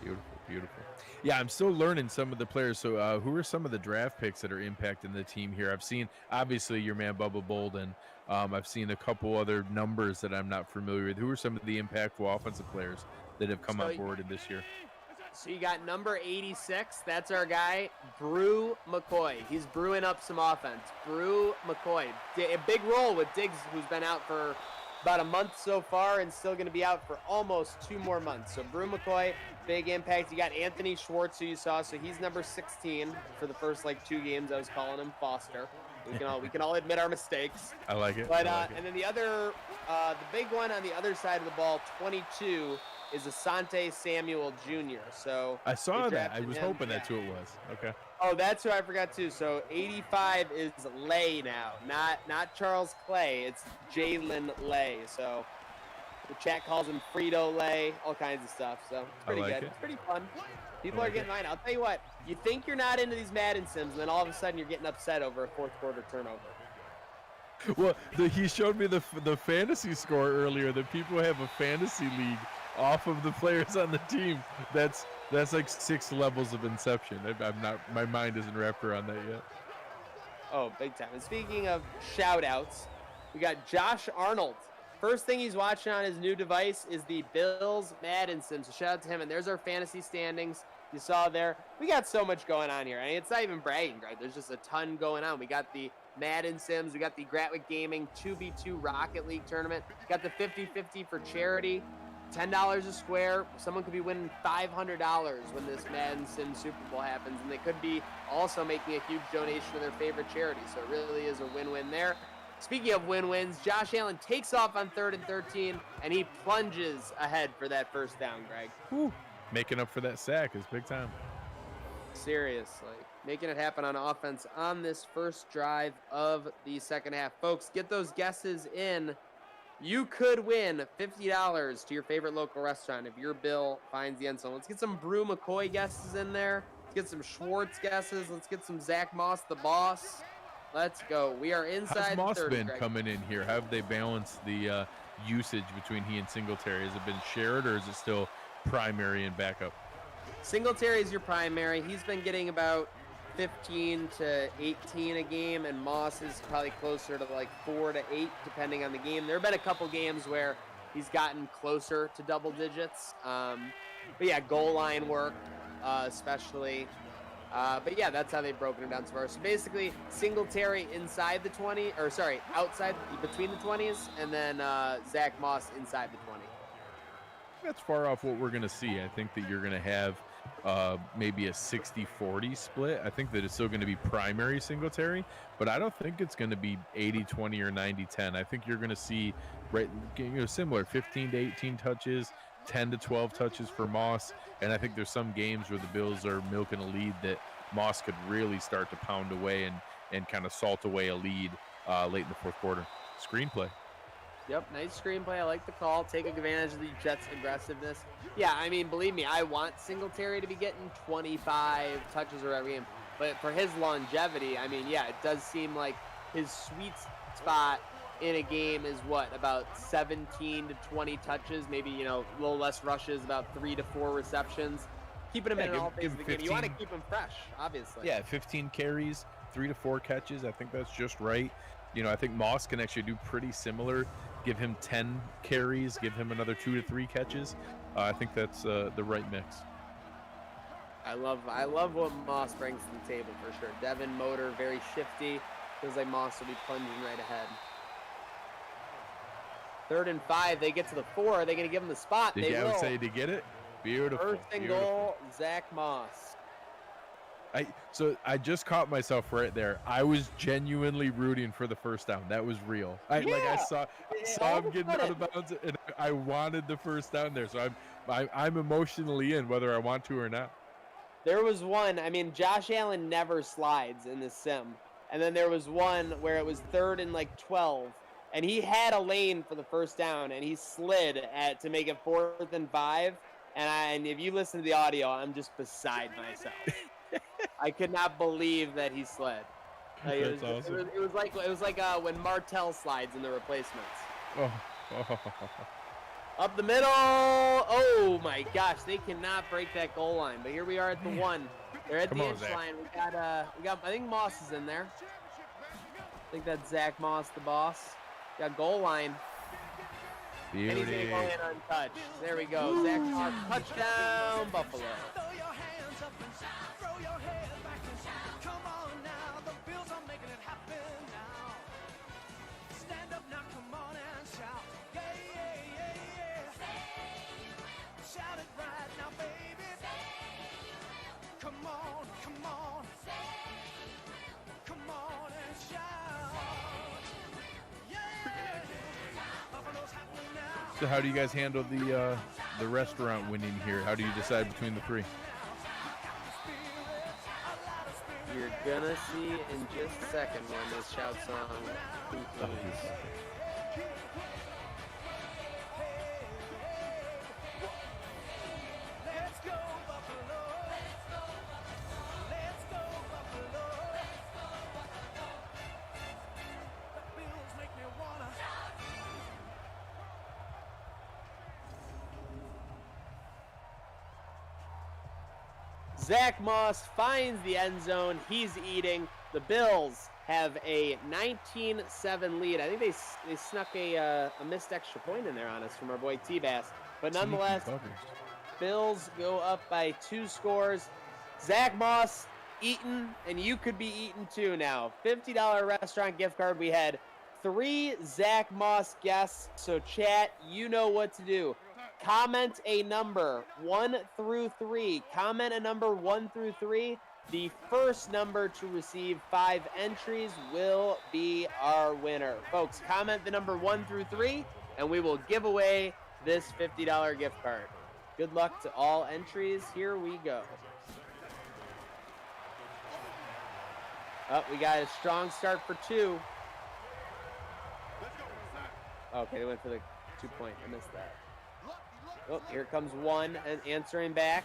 Beautiful, beautiful. Yeah, I'm still learning some of the players. So who are some of the draft picks that are impacting the team here? I've seen, obviously, your man Bubba Bolden. I've seen a couple other numbers that I'm not familiar with. Who are some of the impactful offensive players that have come on board in this year? So you got number 86. That's our guy, Brew McCoy. He's brewing up some offense. Brew McCoy. A big role with Diggs, who's been out for about a month so far and still going to be out for almost 2 more months. So Brew McCoy, big impact. You got Anthony Schwartz, who you saw. So he's number 16 for the first 2 games. I was calling him Foster. We can all admit our mistakes. I like it. But and then the big one on the other side of the ball, 22, is Asante Samuel Jr. So I saw that. I was hoping that's who it was. Okay. Oh, that's who I forgot too. So 85 is Lay now, not Charles Clay. It's Jalen Lay. So the chat calls him Frito Lay, all kinds of stuff. So it's pretty good. It's pretty fun. People are getting mine. I'll tell you what. You think you're not into these Madden sims, and then all of a sudden you're getting upset over a fourth quarter turnover. Well, he showed me the fantasy score earlier. That people have a fantasy league off of the players on the team. That's like 6 levels of inception. My mind isn't wrapped around that yet. Oh, big time. And speaking of shout outs, we got Josh Arnold. First thing he's watching on his new device is the Bills Madden sim. So shout out to him. And there's our fantasy standings. You saw there. We got so much going on here. I mean, it's not even bragging, right? There's just a ton going on. We got the Madden sims. We got the Gratwick Gaming 2v2 Rocket League tournament. Got the 50-50 for charity. $10 a square. Someone could be winning $500 when this Madden Sim Super Bowl happens, and they could be also making a huge donation to their favorite charity. So it really is a win-win there. Speaking of win-wins, Josh Allen takes off on 3rd and 13, and he plunges ahead for that first down, Greg. Whew. Making up for that sack is big time. Seriously. Making it happen on offense on this first drive of the second half. Folks, get those guesses in. You could win $50 to your favorite local restaurant if your bill finds the end zone. Let's get some Brew McCoy guesses in there. Let's get some Schwartz guesses. Let's get some Zach Moss, the boss. Let's go. We are inside How's Moss the 30, been Greg. coming in here? How have they balanced the usage between he and Singletary? Has it been shared, or is it still primary and backup? Singletary is your primary. He's been getting about 15 to 18 a game, and Moss is probably closer to 4 to 8 depending on the game. There have been a couple games where he's gotten closer to double digits. But yeah, goal line work especially. But yeah, that's how they've broken it down so far. So basically, Singletary inside the 20, or sorry, outside between the 20s, and then Zach Moss inside the 20. That's far off what we're going to see. I think that you're going to have maybe a 60-40 split. I think that it's still going to be primary Singletary, but I don't think it's going to be 80-20 or 90-10. I think you're going to see similar 15 to 18 touches, 10 to 12 touches for Moss, and I think there's some games where the Bills are milking a lead that Moss could really start to pound away and kind of salt away a lead late in the fourth quarter. Screenplay. Yep, nice screenplay. I like the call. Take advantage of the Jets' aggressiveness. Yeah, I mean, believe me, I want Singletary to be getting 25 touches or every game. But for his longevity, I mean, yeah, it does seem like his sweet spot in a game is about 17 to 20 touches, maybe, a little less rushes, about 3 to 4 receptions. Keeping him in all phases of the game. You want to keep him fresh, obviously. Yeah, 15 carries, 3 to 4 catches. I think that's just right. I think Moss can actually do pretty similar give him 10 carries, give him another 2 to 3 catches. I think that's the right mix. I love what Moss brings to the table for sure. Devin Motor, very shifty. Feels like Moss will be plunging right ahead. 3rd and 5. They get to the 4. Are they going to give him the spot? They will. I would say to get it. Beautiful. First and goal, Zach Moss. So I just caught myself right there. I was genuinely rooting for the first down. That was real. I saw him getting out of bounds, and I wanted the first down there. So I'm emotionally in, whether I want to or not. There was one. I mean, Josh Allen never slides in the sim, and then there was one where it was 3rd and like 12, and he had a lane for the first down, and he slid to make it 4th and 5. And if you listen to the audio, I'm just beside myself. I could not believe that he slid. That's awesome. It was like when Martell slides in the replacements. Oh. Up the middle. Oh my gosh, they cannot break that goal line. But here we are at the 1. They're at the inch line. We got. I think Moss is in there. I think that's Zach Moss, the boss. Got goal line. Beauty. And he's gonna go in untouched. There we go. Zach Moss, touchdown, Buffalo. So how do you guys handle the restaurant winning here? How do you decide between the 3? You're gonna see in just a second when this shout song concludes. Zach Moss finds the end zone. He's eating. The Bills have a 19-7 lead. I think they snuck a missed extra point in there on us from our boy T-Bass. But nonetheless, Bills go up by 2 scores. Zach Moss eaten, and you could be eaten too now. $50 restaurant gift card. We had 3 Zach Moss guests. So chat, you know what to do. Comment a number 1 through 3. Comment a number 1 through 3. The first number to receive 5 entries will be our winner. Folks, comment the number 1 through 3, and we will give away this $50 gift card. Good luck to all entries. Here we go. We got a strong start for 2. Okay, they went for the 2-point. I missed that. Oh, here comes 1 and answering back.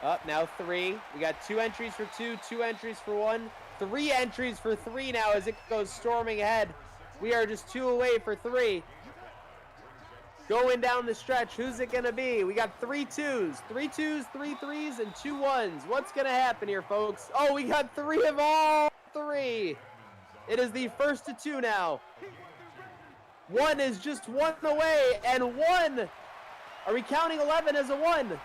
Up now 3. We got 2 entries for 2, 2 entries for 1, 3 entries for 3 now as it goes storming ahead. We are just 2 away for 3. Going down the stretch, who's it gonna be? We got 3 2s, 3 2s, 3 3s, and 2 1s. What's gonna happen here, folks? Oh, we got 3 of all 3. It is the first to 2 now. 1 is just 1 away, and 1. Are we counting 11 as a 1?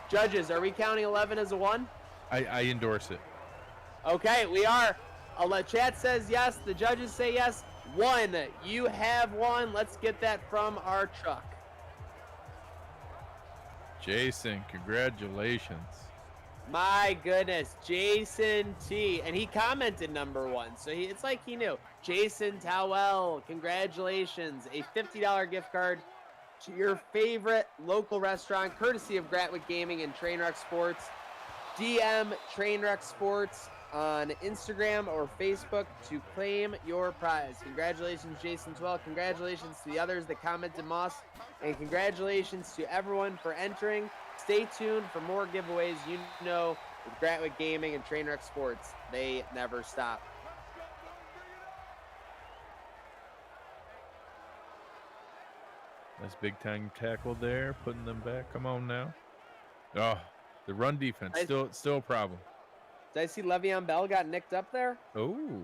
Judges, are we counting 11 as a 1? I endorse it. Okay, we are. Chat says yes. The judges say yes. 1. You have 1. Let's get that from our truck. Jason, congratulations. My goodness, Jason T. And he commented number 1, so it's like he knew. Jason Towell, congratulations. A $50 gift card to your favorite local restaurant, courtesy of Gratwick Gaming and Trainwreck Sports. DM Trainwreck Sports on Instagram or Facebook to claim your prize. Congratulations, Jason Towell. Congratulations to the others that commented, Moss. And congratulations to everyone for entering. Stay tuned for more giveaways. You know, with Gratwick Gaming and Trainwreck Sports, they never stop. That's big time tackle there, putting them back. Come on now. Oh, the run defense still a problem. Did I see Le'Veon Bell got nicked up there? Oh.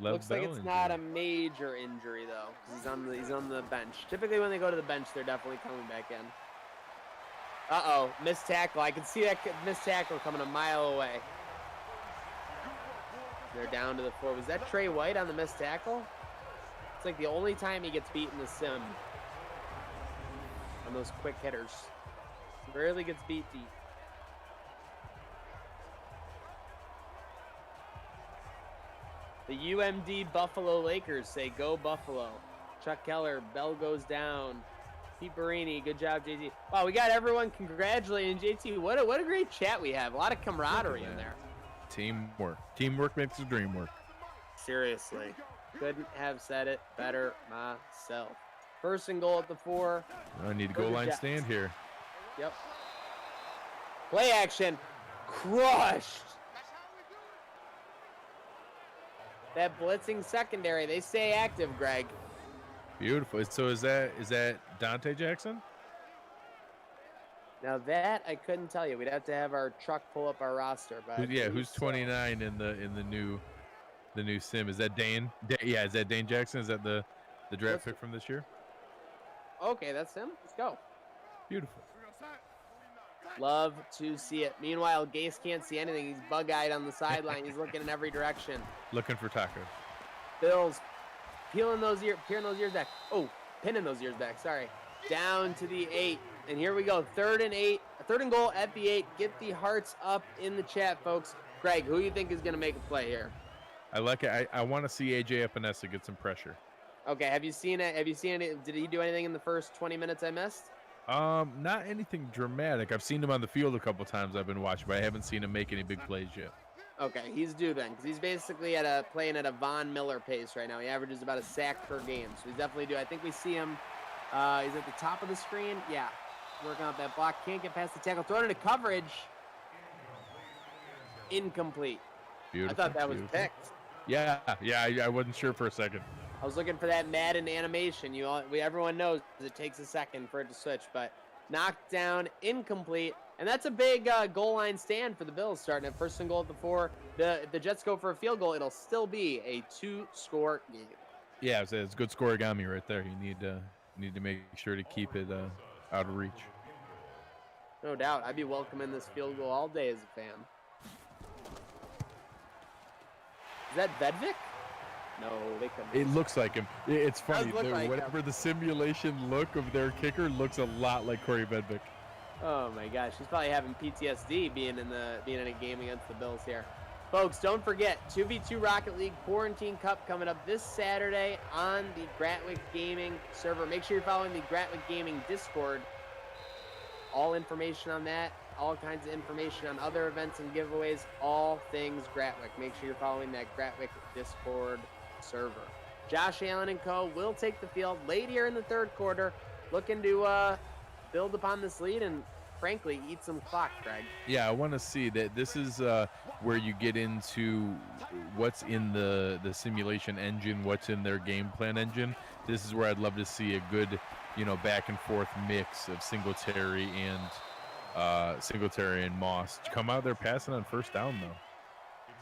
Looks like it's not a major injury though, 'cause he's on the bench. Typically, when they go to the bench, they're definitely coming back in. Missed tackle. I can see that missed tackle coming a mile away. They're down to the 4. Was that Trey White on the missed tackle? It's like the only time he gets beat in the sim on those quick hitters. Rarely gets beat deep. The UMD Buffalo Lakers say, "Go Buffalo." Chuck Keller, Bell goes down. Pete Barini, good job, JT. Wow, we got everyone congratulating JT. What a great chat we have. A lot of camaraderie in there. Teamwork. Teamwork makes the dream work. Seriously. Couldn't have said it better myself. First and goal at the 4. I need a goal line stand here. Yep. Play action. Crushed. That blitzing secondary, they stay active, Greg. Beautiful. So is that Dante Jackson? Now that I couldn't tell you. We'd have to have our truck pull up our roster. But Who's 29 in the new sim? Is that Dane? Is that Dane Jackson? Is that the draft pick from this year? Okay, that's him. Let's go. Beautiful. Love to see it. Meanwhile, Gase can't see anything. He's bug-eyed on the sideline. He's looking in every direction. Looking for tacos. Bills peeling those ears back. Oh, pinning those ears back. Sorry. Down to the 8. And here we go. 3rd and 8. 3rd and goal at the 8. Get the hearts up in the chat, folks. Greg, who do you think is going to make a play here? I like it. I want to see AJ Epinesa get some pressure. Okay, have you seen it? Did he do anything in the first 20 minutes I missed? Not anything dramatic. I've seen him on the field a couple times I've been watching, but I haven't seen him make any big plays yet. Okay, he's due then, because he's basically playing at a Von Miller pace right now. He averages about a sack per game, so he's definitely due. I think we see him. He's at the top of the screen. Yeah, working out that block. Can't get past the tackle. Thrown into coverage. Incomplete. Beautiful. I thought that was picked. Yeah. I wasn't sure for a second. I was looking for that Madden animation. Everyone knows it takes a second for it to switch, but knocked down, incomplete, and that's a big goal line stand for the Bills starting at 1st and goal at the 4. If the Jets go for a field goal, it'll still be a 2-score game. Yeah, it's good scoregami right there. You need to make sure to keep it out of reach. No doubt. I'd be welcoming this field goal all day as a fan. Is that Vedvik? No, they couldn't. It looks like him. It's funny. Like whatever the simulation look of their kicker looks a lot like Corey Vedvik. Oh my gosh, he's probably having PTSD being in a game against the Bills here. Folks, don't forget 2v2 Rocket League Quarantine Cup coming up this Saturday on the Gratwick Gaming server. Make sure you're following the Gratwick Gaming Discord. All information on that, all kinds of information on other events and giveaways, all things Gratwick. Make sure you're following that Gratwick Discord server. Josh Allen and co. will take the field late here in the 3rd quarter, looking to build upon this lead and, frankly, eat some clock, Greg. Yeah, I want to see that. This is where you get into what's in the simulation engine, what's in their game plan engine. This is where I'd love to see a good, back and forth mix of Singletary and Moss. Come out there passing on 1st down, though.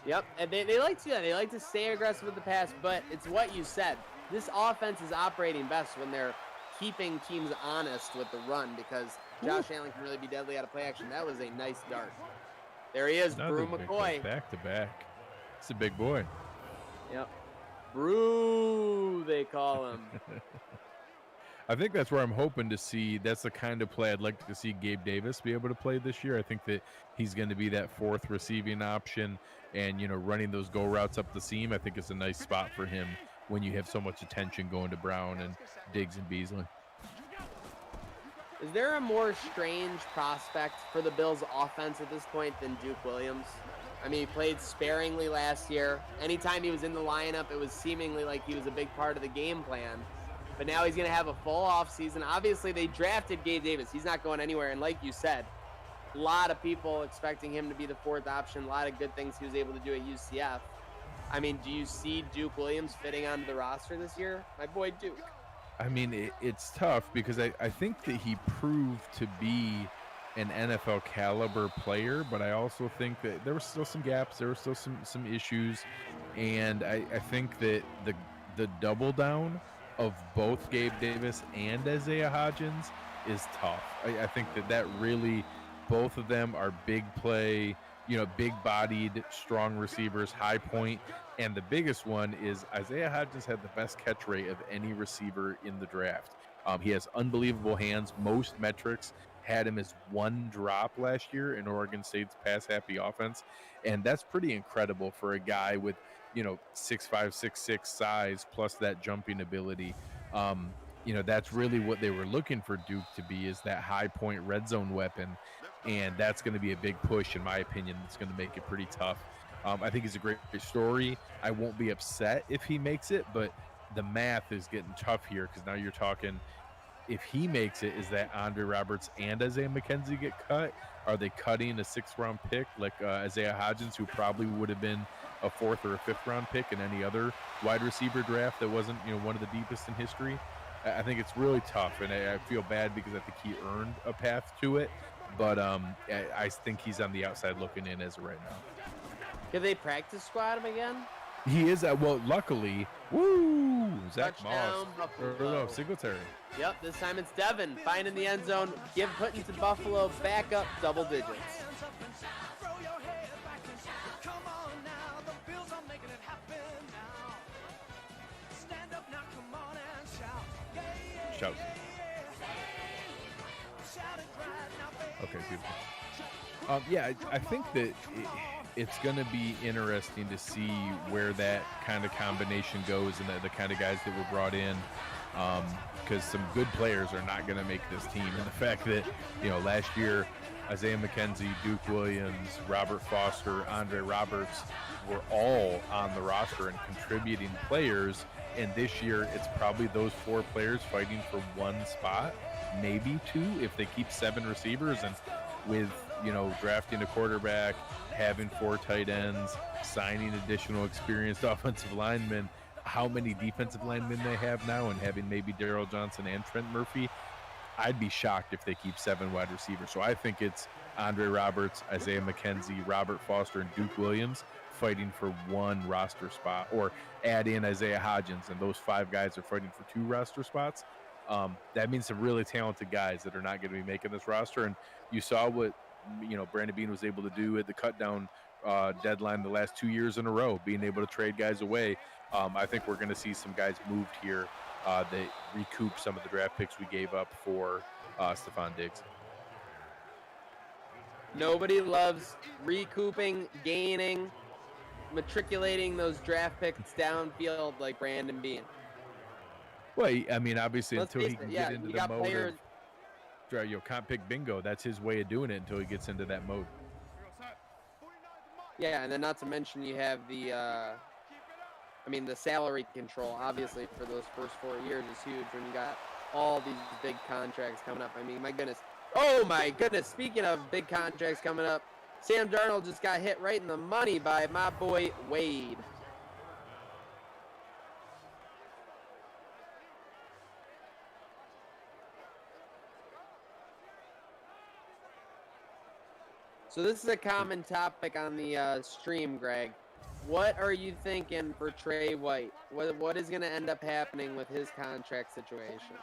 Yep, and they like to do that. They like to stay aggressive with the pass, but it's what you said. This offense is operating best when they're keeping teams honest with the run, because Josh Allen can really be deadly out of play action. That was a nice dart. There he is, Brew McCoy. Back to back. It's a big boy. Yep. Brew, they call him. I think that's where I'm hoping to see. That's the kind of play I'd like to see Gabe Davis be able to play this year. I think that he's going to be that 4th receiving option, and running those go routes up the seam. I think it's a nice spot for him when you have so much attention going to Brown and Diggs and Beasley. Is there a more strange prospect for the Bills' offense at this point than Duke Williams? I mean, he played sparingly last year. Anytime he was in the lineup, it was seemingly like he was a big part of the game plan. But now he's going to have a full offseason. Obviously, they drafted Gabe Davis. He's not going anywhere. And like you said, a lot of people expecting him to be the 4th option. A lot of good things he was able to do at UCF. I mean, do you see Duke Williams fitting onto the roster this year? My boy Duke. I mean, it's tough because I think that he proved to be an NFL caliber player, but I also think that there were still some gaps, there were still some issues, and I think that the double down of both Gabe Davis and Isaiah Hodgins is tough. I think that really, both of them are big play, big bodied, strong receivers, high point, and the biggest one is Isaiah Hodgins had the best catch rate of any receiver in the draft. He has unbelievable hands. Most metrics had him as one drop last year in Oregon State's pass happy offense, and that's pretty incredible for a guy with 6'5", 6'6" size plus that jumping ability. That's really what they were looking for Duke to be, is that high point red zone weapon, and that's going to be a big push, in my opinion. It's going to make it pretty tough. I think he's a great story. I won't be upset if he makes it, but the math is getting tough here, because now you're talking, if he makes it, is that Andre Roberts and Isaiah McKenzie get cut? Are they cutting a 6th round pick like Isaiah Hodgins, who probably would have been a 4th or a 5th round pick in any other wide receiver draft that wasn't one of the deepest in history? I think it's really tough, and I feel bad because I think he earned a path to it, but I think he's on the outside looking in as of right now. Can they practice squad him again? He is luckily, Zach Touchdown, Moss. Buffalo. Singletary. Yep, this time it's Devin finding the end zone, putting to Buffalo back up double digits. Shout. Okay, beautiful. I think that it's going to be interesting to see where that kind of combination goes, and the kind of guys that were brought in, because some good players are not going to make this team. And the fact that, last year, Isaiah McKenzie, Duke Williams, Robert Foster, Andre Roberts were all on the roster and contributing players. And this year, it's probably those 4 players fighting for one spot, maybe 2 if they keep 7 receivers. And with, drafting a quarterback, having 4 tight ends, signing additional experienced offensive linemen, how many defensive linemen they have now, and having maybe Darryl Johnson and Trent Murphy, I'd be shocked if they keep 7 wide receivers. So I think it's Andre Roberts, Isaiah McKenzie, Robert Foster, and Duke Williams fighting for one roster spot, or add in Isaiah Hodgins, and those 5 guys are fighting for 2 roster spots. That means some really talented guys that are not going to be making this roster. And you saw what Brandon Beane was able to do at the cut down deadline the last 2 years in a row, being able to trade guys away. I think we're going to see some guys moved here that recoup some of the draft picks we gave up for Stephon Diggs. Nobody loves recouping, gaining, matriculating those draft picks downfield like Brandon Beane. Well, I mean, obviously, Let's until he face can it, get yeah, into you the got mode players- of comp pick bingo, that's his way of doing it until he gets into that mode. Yeah, and then not to mention you have the salary control, obviously, for those first 4 years is huge when you got all these big contracts coming up. I mean, my goodness. Oh, my goodness. Speaking of big contracts coming up, Sam Darnold just got hit right in the money by my boy Wade. So this is a common topic on the stream, Greg. What are you thinking for Trey White? What is going to end up happening with his contract situation?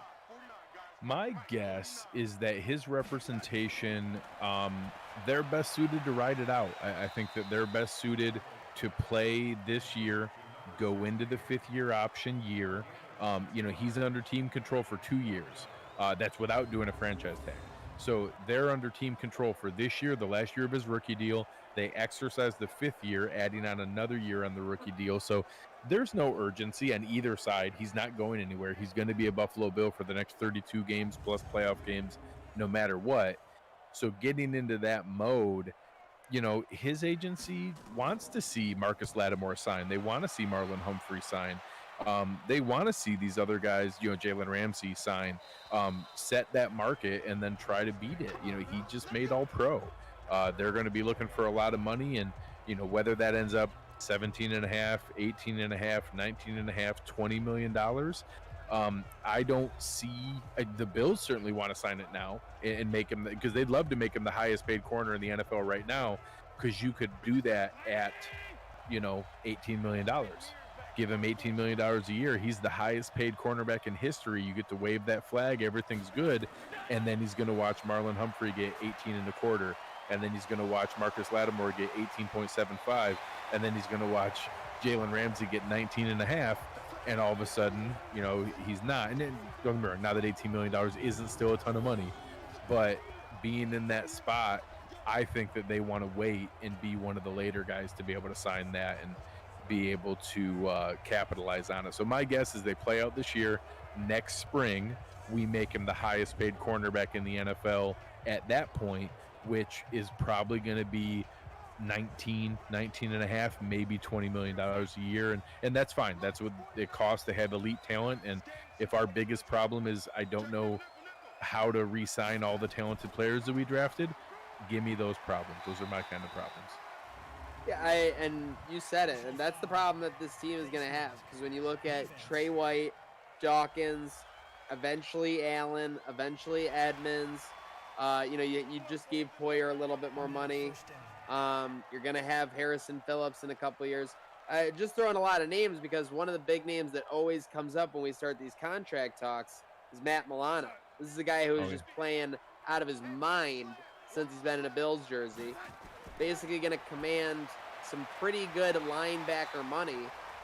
My guess is that his representation, they're best suited to ride it out. I think that they're best suited to play this year, go into the 5th year option year. He's under team control for 2 years. That's without doing a franchise tag. So they're under team control for this year, the last year of his rookie deal. They exercise the 5th year, adding on another year on the rookie deal. So there's no urgency on either side. He's not going anywhere. He's going to be a Buffalo Bill for the next 32 games plus playoff games, no matter what. So getting into that mode, his agency wants to see Marcus Lattimore sign. They want to see Marlon Humphrey sign. They want to see these other guys, Jalen Ramsey sign, set that market, and then try to beat it. He just made All-Pro. They're going to be looking for a lot of money, and whether that ends up 17.5, 18.5, 19.5, $20 million, I don't see the Bills certainly want to sign it now and make him, because they'd love to make him the highest paid corner in the NFL right now, because you could do that at, $18 million. Give him $18 million a year. He's the highest paid cornerback in history. You get to wave that flag. Everything's good. And then he's going to watch Marlon Humphrey get 18 and a quarter. And then he's going to watch Marcus Lattimore get 18.75. And then he's going to watch Jalen Ramsey get 19 and a half. And all of a sudden, he's not. And then, don't remember, now that $18 million isn't still a ton of money, but being in that spot, I think that they want to wait and be one of the later guys to be able to sign that and be able to capitalize on it. So my guess is they play out this year. Next spring, we make him the highest paid cornerback in the NFL at that point, which is probably going to be 19 and a half, maybe $20 million a year. And that's fine. That's what it costs to have elite talent. And if our biggest problem is I don't know how to re-sign all the talented players that we drafted, give me those problems. Those are my kind of problems. Yeah, and you said it, and that's the problem that this team is going to have. Because when you look at Trey White, Dawkins, eventually Allen, eventually Edmonds, you just gave Poyer a little bit more money. You're going to have Harrison Phillips in a couple years. Just throwing a lot of names, because one of the big names that always comes up when we start these contract talks is Matt Milano. This is a guy who is just playing out of his mind since he's been in a Bills jersey. Basically going to command some pretty good linebacker money,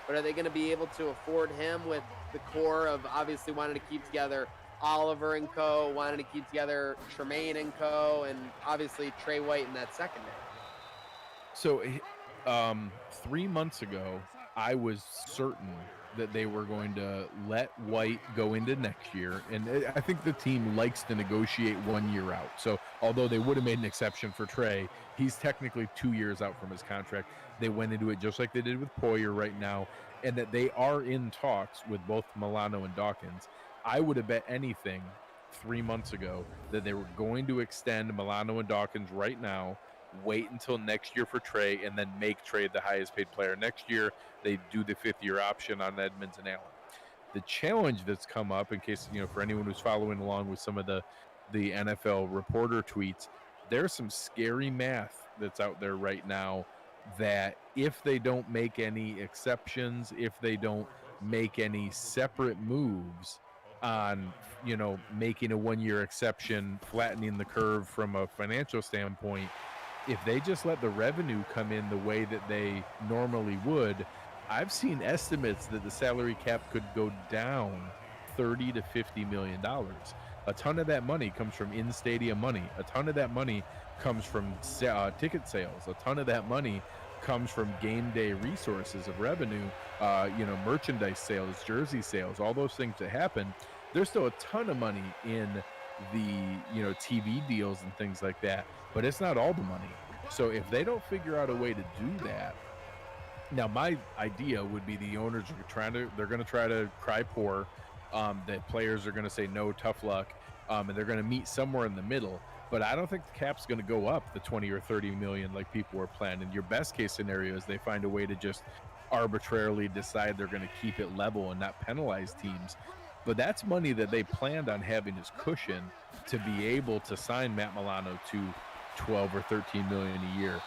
but are they going to be able to afford him with the core of obviously wanting to keep together Oliver and co, wanting to keep together Tremaine and co, and obviously Trey White in that secondary? So 3 months ago, I was certain that they were going to let White go into next year. And I think the team likes to negotiate 1 year out. So although they would have made an exception for Trey, he's technically 2 years out from his contract. They went into it just like they did with Poyer right now, and that they are in talks with both Milano and Dawkins. I would have bet anything 3 months ago that they were going to extend Milano and Dawkins right now, wait until next year for Trey, and then make Trey the highest paid player next year. They do the 5th-year option on Edmonds and Allen. The challenge that's come up, in case, for anyone who's following along with some of the NFL reporter tweets, there's some scary math that's out there right now that if they don't make any exceptions, if they don't make any separate moves on, making a 1 year exception, flattening the curve from a financial standpoint, if they just let the revenue come in the way that they normally would, I've seen estimates that the salary cap could go down $30 to $50 million. A ton of that money comes from in-stadium money. A ton of that money comes from ticket sales. A ton of that money comes from game day resources of revenue, merchandise sales, jersey sales, all those things that happen. There's still a ton of money in the TV deals and things like that, but it's not all the money. So if they don't figure out a way to do that, now my idea would be the owners are going to try to cry poor, that players are going to say no, tough luck, and they're going to meet somewhere in the middle. But I don't think the cap's going to go up the 20 or 30 million like people were planning. Your best case scenario is they find a way to just arbitrarily decide they're going to keep it level and not penalize teams. But that's money that they planned on having as cushion to be able to sign Matt Milano to 12 or 13 million a year,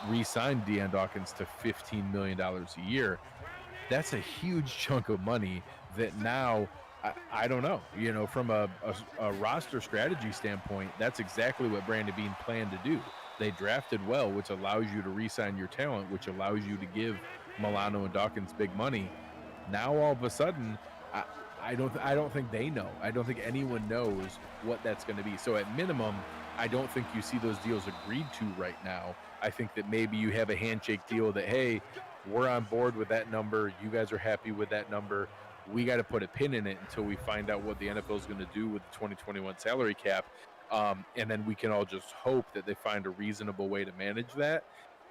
re-sign Deion Dawkins to $15 million a year. That's a huge chunk of money that now, I don't know, from a roster strategy standpoint, that's exactly what Brandon Beane planned to do. They drafted well, which allows you to re-sign your talent, which allows you to give Milano and Dawkins big money. Now all of a sudden, I don't think they know. I don't think anyone knows what that's going to be. So at minimum, I don't think you see those deals agreed to right now. I think that maybe you have a handshake deal that, hey, we're on board with that number. You guys are happy with that number. We got to put a pin in it until we find out what the NFL is going to do with the 2021 salary cap. And then we can all just hope that they find a reasonable way to manage that.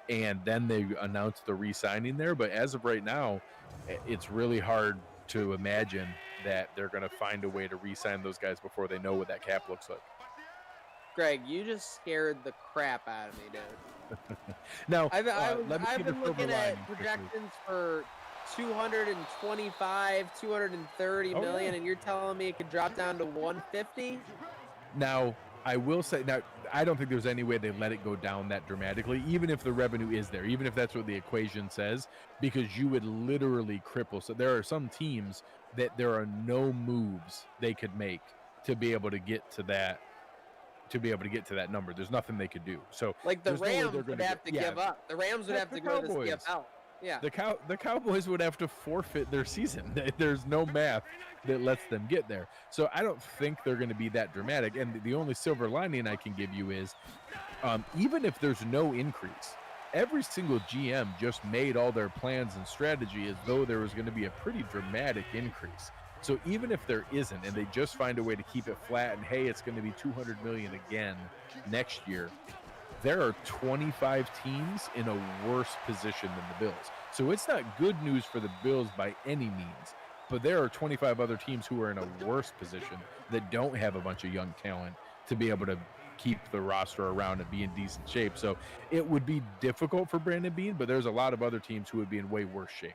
And then they announce the re-signing there. But as of right now, it's really hard to imagine that they're going to find a way to re-sign those guys before they know what that cap looks like. Greg, you just scared the crap out of me, dude. Now, I've been looking at projections for 225, 230 Oh, million, yeah. and you're telling me it could drop down to 150? Now, I will say, now, I don't think there's any way they let it go down that dramatically, even if the revenue is there, even if that's what the equation says, because you would literally cripple. So there are some teams that there are no moves they could make to be able to get to that. Number. There's nothing they could do. So Like the there's no way Rams they're would going to have to give up. The Rams would Heck, have the to go to the Cowboys. CFL. Yeah. The Cowboys would have to forfeit their season. There's no math that lets them get there. So I don't think they're going to be that dramatic. And the only silver lining I can give you is, even if there's no increase, every single GM just made all their plans and strategy as though there was going to be a pretty dramatic increase. So even if there isn't, and they just find a way to keep it flat, and hey, it's going to be 200 million again next year, there are 25 teams in a worse position than the Bills. So it's not good news for the Bills by any means, but there are 25 other teams who are in a worse position that don't have a bunch of young talent to be able to keep the roster around and be in decent shape. So it would be difficult for Brandon Beane, but there's a lot of other teams who would be in way worse shape.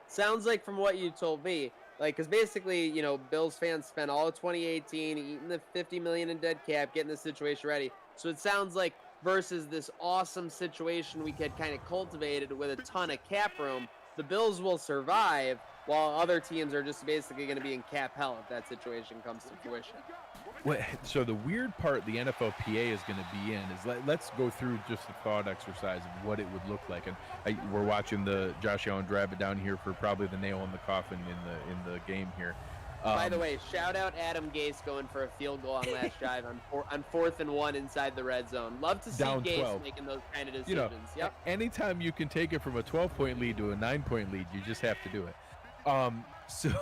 Sounds like from what you told me, like, because basically, Bills fans spent all of 2018 eating the 50 million in dead cap, getting the situation ready. So it sounds like versus this awesome situation we had kind of cultivated with a ton of cap room, the Bills will survive while other teams are just basically going to be in cap hell if that situation comes to fruition. So the weird part the NFLPA is going to be in is let's go through just the thought exercise of what it would look like. And we're watching the Josh Allen drive it down here for probably the nail in the coffin in the game here. By the way, shout out Adam Gase going for a field goal on last drive on 4th and 1 inside the red zone. Love to see Down Gase 12. making those kind of decisions. Yep. Anytime you can take it from a 12-point lead to a 9-point lead, you just have to do it. So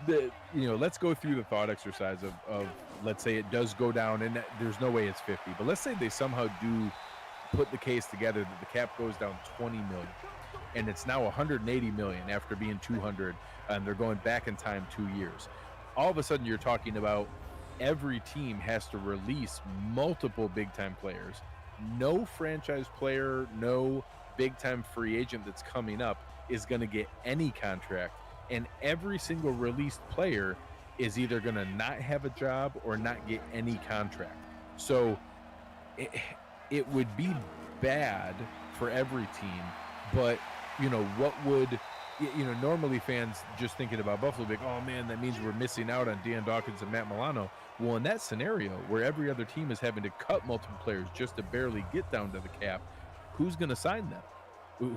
let's go through the thought exercise of let's say it does go down, and there's no way it's 50, but let's say they somehow do put the case together that the cap goes down 20 million, and it's now 180 million after being 200, and they're going back in time 2 years. All of a sudden, you're talking about every team has to release multiple big-time players. No franchise player, no big-time free agent that's coming up is going to get any contract, and every single released player is either going to not have a job or not get any contract. So it would be bad for every team, but what would normally fans just thinking about Buffalo be like, oh man, that means we're missing out on Dan Dawkins and Matt Milano. Well, in that scenario where every other team is having to cut multiple players just to barely get down to the cap, who's going to sign them?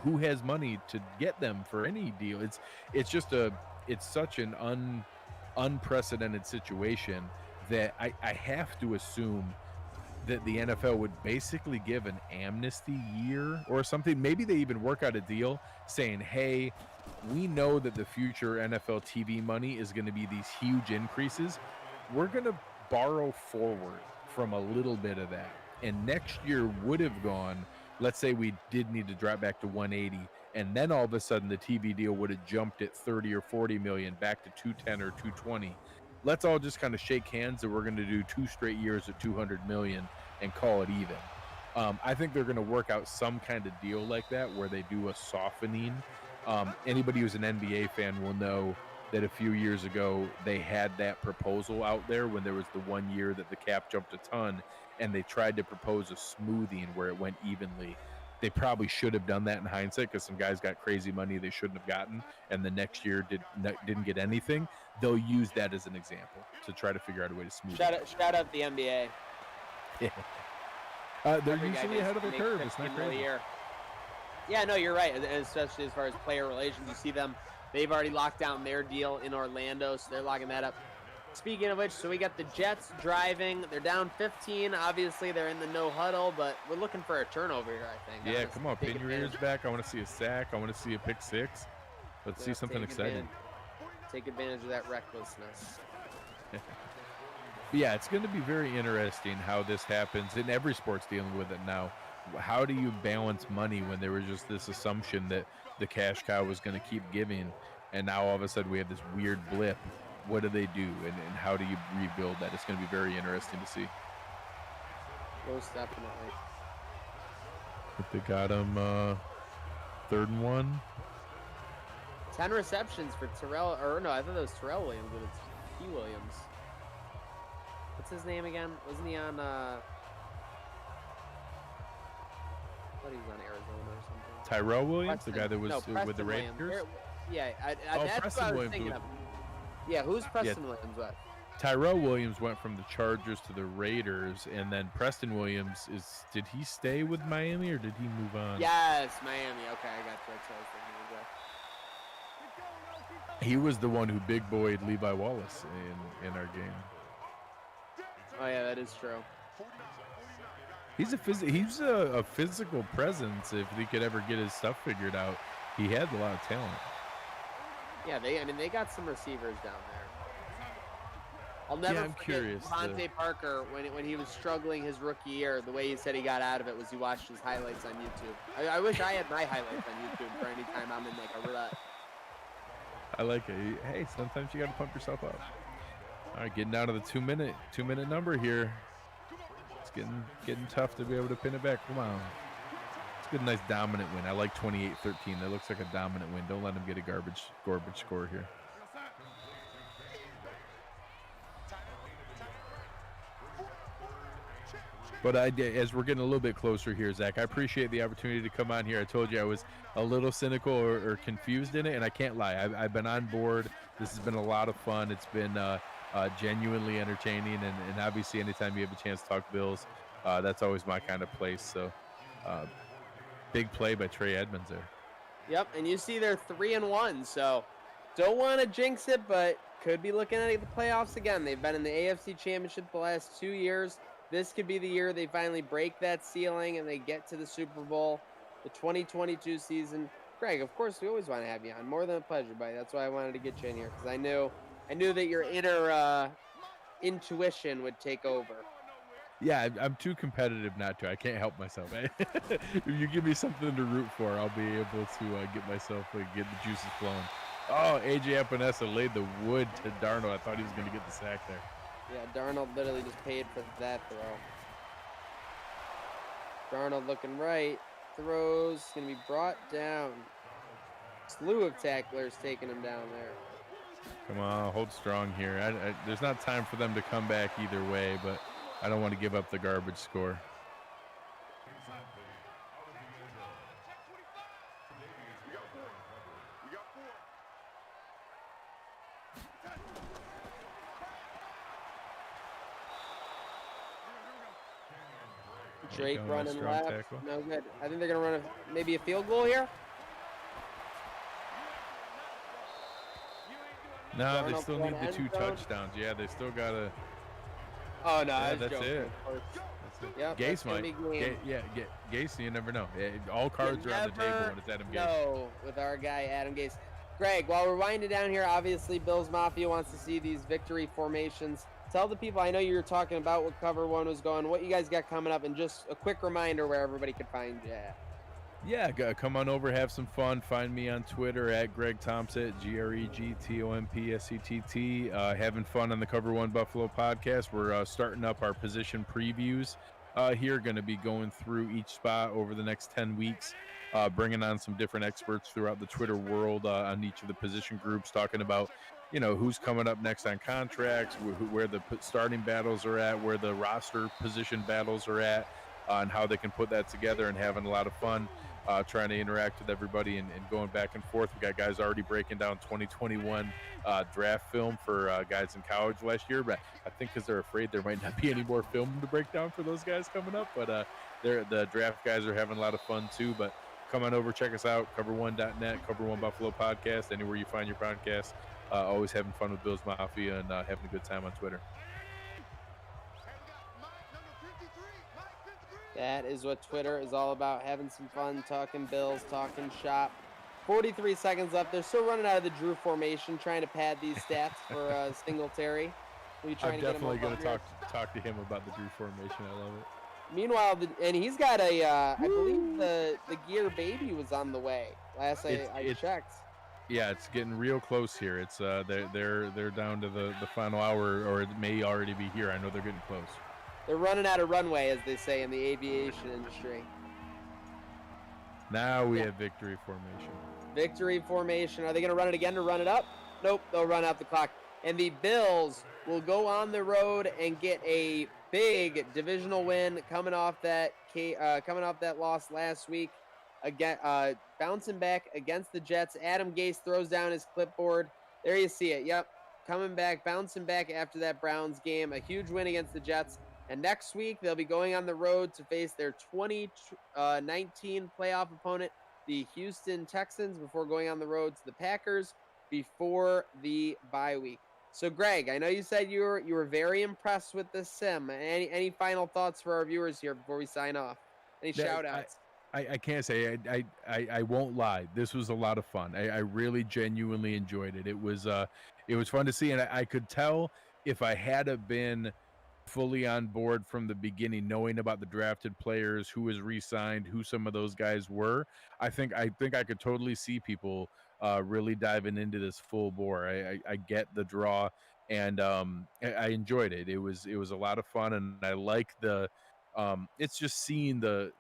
Who has money to get them for any deal? It's such an unprecedented situation that I have to assume that the NFL would basically give an amnesty year or something. Maybe they even work out a deal saying, hey, we know that the future NFL TV money is going to be these huge increases. We're going to borrow forward from a little bit of that. And next year would have gone, let's say we did need to drop back to 180, and then all of a sudden the TV deal would have jumped at 30 or 40 million back to 210 or 220. Let's all just kind of shake hands that we're going to do 2 straight years at 200 million and call it even. I think they're going to work out some kind of deal like that where they do a softening. Anybody who's an NBA fan will know that a few years ago they had that proposal out there when there was the 1 year that the cap jumped a ton, and they tried to propose a smoothing where it went evenly. They probably should have done that in hindsight because some guys got crazy money they shouldn't have gotten, and the next year didn't get anything. They'll use that as an example to try to figure out a way to smooth it. Shout out the NBA. Yeah. They're usually ahead of the curve. It's not crazy. Yeah, no, you're right. Especially as far as player relations, you see them. They've already locked down their deal in Orlando, so they're locking that up. Speaking of which, so we got the Jets driving. They're down 15. Obviously, they're in the no huddle, but we're looking for a turnover here, I think. Yeah, come on, pin your ears back. I want to see a sack. I want to see a pick six. Let's see something exciting. Take advantage of that recklessness. Yeah, it's going to be very interesting how this happens, and every sport's dealing with it now. How do you balance money when there was just this assumption that the cash cow was going to keep giving, and now all of a sudden we have this weird blip? What do they do, and how do you rebuild that? It's going to be very interesting to see. Most definitely. If they got him 3rd and 1. 10 receptions for Terrell, or no, I thought that was Terrell Williams, but it's P. Williams. What's his name again? Wasn't he on, I thought he was on Arizona or something. Tyrell Williams, Preston. the guy that was No, with the Preston Raiders? Williams. Yeah, Oh, that's Preston what I was Williams thinking was- of. Yeah, who's Preston Williams with? Tyrell Williams went from the Chargers to the Raiders, and then Preston Williams did he stay with Miami or did he move on? Yes, Miami. Okay, I got you. That's what I was thinking of. He was the one who big boyed Levi Wallace in our game. Oh yeah, that is true. He's a physical presence if he could ever get his stuff figured out. He had a lot of talent. Yeah, they got some receivers down there. I'll never I'm forget curious Devontae Parker when he was struggling his rookie year. The way he said he got out of it was he watched his highlights on YouTube. I wish I had my highlights on YouTube for any time I'm in like a rut. I like it. Hey, sometimes you got to pump yourself up. All right, getting down to the two minute number here. It's getting tough to be able to pin it back. Come on. It's a good, nice dominant win. I like 28-13. That looks like a dominant win. Don't let them get a garbage score here. But as we're getting a little bit closer here, Zach, I appreciate the opportunity to come on here. I told you I was a little cynical or confused in it, and I can't lie. I've been on board. This has been a lot of fun. It's been genuinely entertaining, and obviously anytime you have a chance to talk Bills, that's always my kind of place. So big play by Trey Edmonds there. Yep, and you see they're 3-1, so don't want to jinx it, but could be looking at the playoffs again. They've been in the AFC Championship the last 2 years. This could be the year they finally break that ceiling and they get to the Super Bowl, the 2022 season. Greg, of course, we always want to have you on. More than a pleasure, buddy. That's why I wanted to get you in here, because I knew that your inner intuition would take over. Yeah, I'm too competitive not to. I can't help myself. If you give me something to root for, I'll be able to get the juices flowing. Oh, AJ Epinesa laid the wood to Darnold. I thought he was going to get the sack there. Yeah, Darnold literally just paid for that throw. Darnold looking right. Throws. Going to be brought down. Slew of tacklers taking him down there. Come on, hold strong here. There's not time for them to come back either way, but I don't want to give up the garbage score. Drake Going running strong left. tackle. No good. I think they're going to run maybe a field goal here. No, they Darnold still going need the end 2 zone. touchdowns. Yeah, they still got to. Oh, no, Yeah, I was that's joking. it. Of course. That's it. Yep, Gase that's gonna might. be game. Gase, you never know. All cards You are on the table never when it's Adam Gase. know with our guy, Adam Gase. Greg, while we're winding down here, obviously Bills Mafia wants to see these victory formations. Tell the people, I know you were talking about what cover one was going, what you guys got coming up, and just a quick reminder where everybody could find you at. Yeah, come on over, have some fun. Find me on Twitter at Greg Thompsett, GregTompsett. Having fun on the Cover One Buffalo podcast. We're starting up our position previews here. Going to be going through each spot over the next 10 weeks, bringing on some different experts throughout the Twitter world on each of the position groups, talking about who's coming up next on contracts, where the starting battles are at, where the roster position battles are at, and how they can put that together, and having a lot of fun. Trying to interact with everybody and going back and forth. We got guys already breaking down 2021 draft film for guys in college last year, but I think because they're afraid there might not be any more film to break down for those guys coming up. But the draft guys are having a lot of fun too. But come on over, check us out, cover1.net, Cover One Buffalo podcast, anywhere you find your podcast. Always having fun with Bills Mafia and having a good time on Twitter. That is what Twitter is all about, having some fun, talking Bills, talking shop. 43 seconds left. They're still running out of the Drew formation, trying to pad these stats for Singletary. I'm definitely going to talk to him about the Drew formation. I love it. Meanwhile, and he's got I believe the gear baby was on the way. Last I checked. Yeah, it's getting real close here. It's they're down to the final hour, or it may already be here. I know they're getting close. They're running out of runway, as they say in the aviation industry. Now we have victory formation. Victory formation. Are they going to run it again to run it up? Nope, they'll run out the clock. And the Bills will go on the road and get a big divisional win coming off that loss last week. Again, bouncing back against the Jets. Adam Gase throws down his clipboard. There you see it. Yep, coming back, bouncing back after that Browns game. A huge win against the Jets. And next week, they'll be going on the road to face their 2019 playoff opponent, the Houston Texans, before going on the road to the Packers before the bye week. So, Greg, I know you said you were very impressed with this sim. Any final thoughts for our viewers here before we sign off? Any shout outs? I can't say I won't lie. This was a lot of fun. I really genuinely enjoyed it. It was fun to see, and I could tell if I had been fully on board from the beginning, knowing about the drafted players, who was re-signed, who some of those guys were. I think I could totally see people really diving into this full bore. I get the draw, and I enjoyed it. It was a lot of fun, and I like the it's just seeing the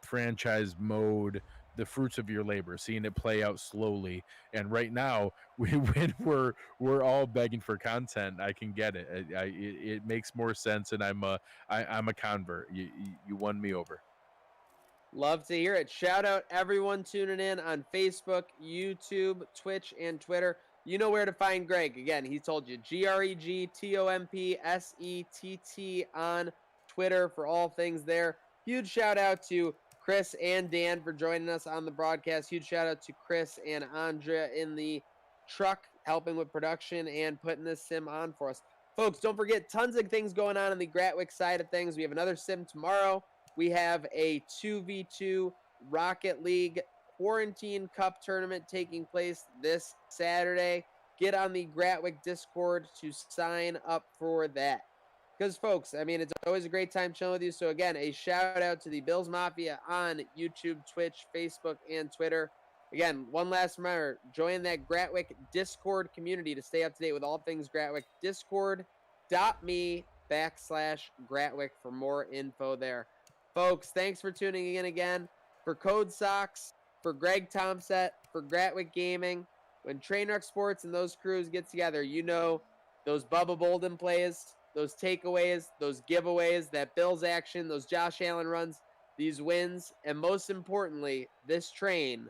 franchise mode, the fruits of your labor, seeing it play out slowly. And right now, when we're all begging for content, I can get it. It makes more sense, and I'm a convert. You won me over. Love to hear it. Shout out everyone tuning in on Facebook, YouTube, Twitch, and Twitter. You know where to find Greg. Again, he told you GregTompsett on Twitter for all things there. Huge shout out to Chris and Dan for joining us on the broadcast. Huge shout out to Chris and Andrea in the truck helping with production and putting this sim on for us. Folks, don't forget, tons of things going on the Gratwick side of things. We have another sim tomorrow. We have a 2v2 Rocket League Quarantine Cup tournament taking place this Saturday. Get on the Gratwick Discord to sign up for that. Because, folks, I mean, it's always a great time chilling with you. So, again, a shout-out to the Bills Mafia on YouTube, Twitch, Facebook, and Twitter. Again, one last reminder, join that Gratwick Discord community to stay up to date with all things Gratwick. Discord.me/Gratwick for more info there. Folks, thanks for tuning in again. For Code Sox, for Greg Tompsett, for Gratwick Gaming, when Trainwreck Sports and those crews get together, you know those Bubba Bolden plays, those takeaways, those giveaways, that Bills action, those Josh Allen runs, these wins, and most importantly, this train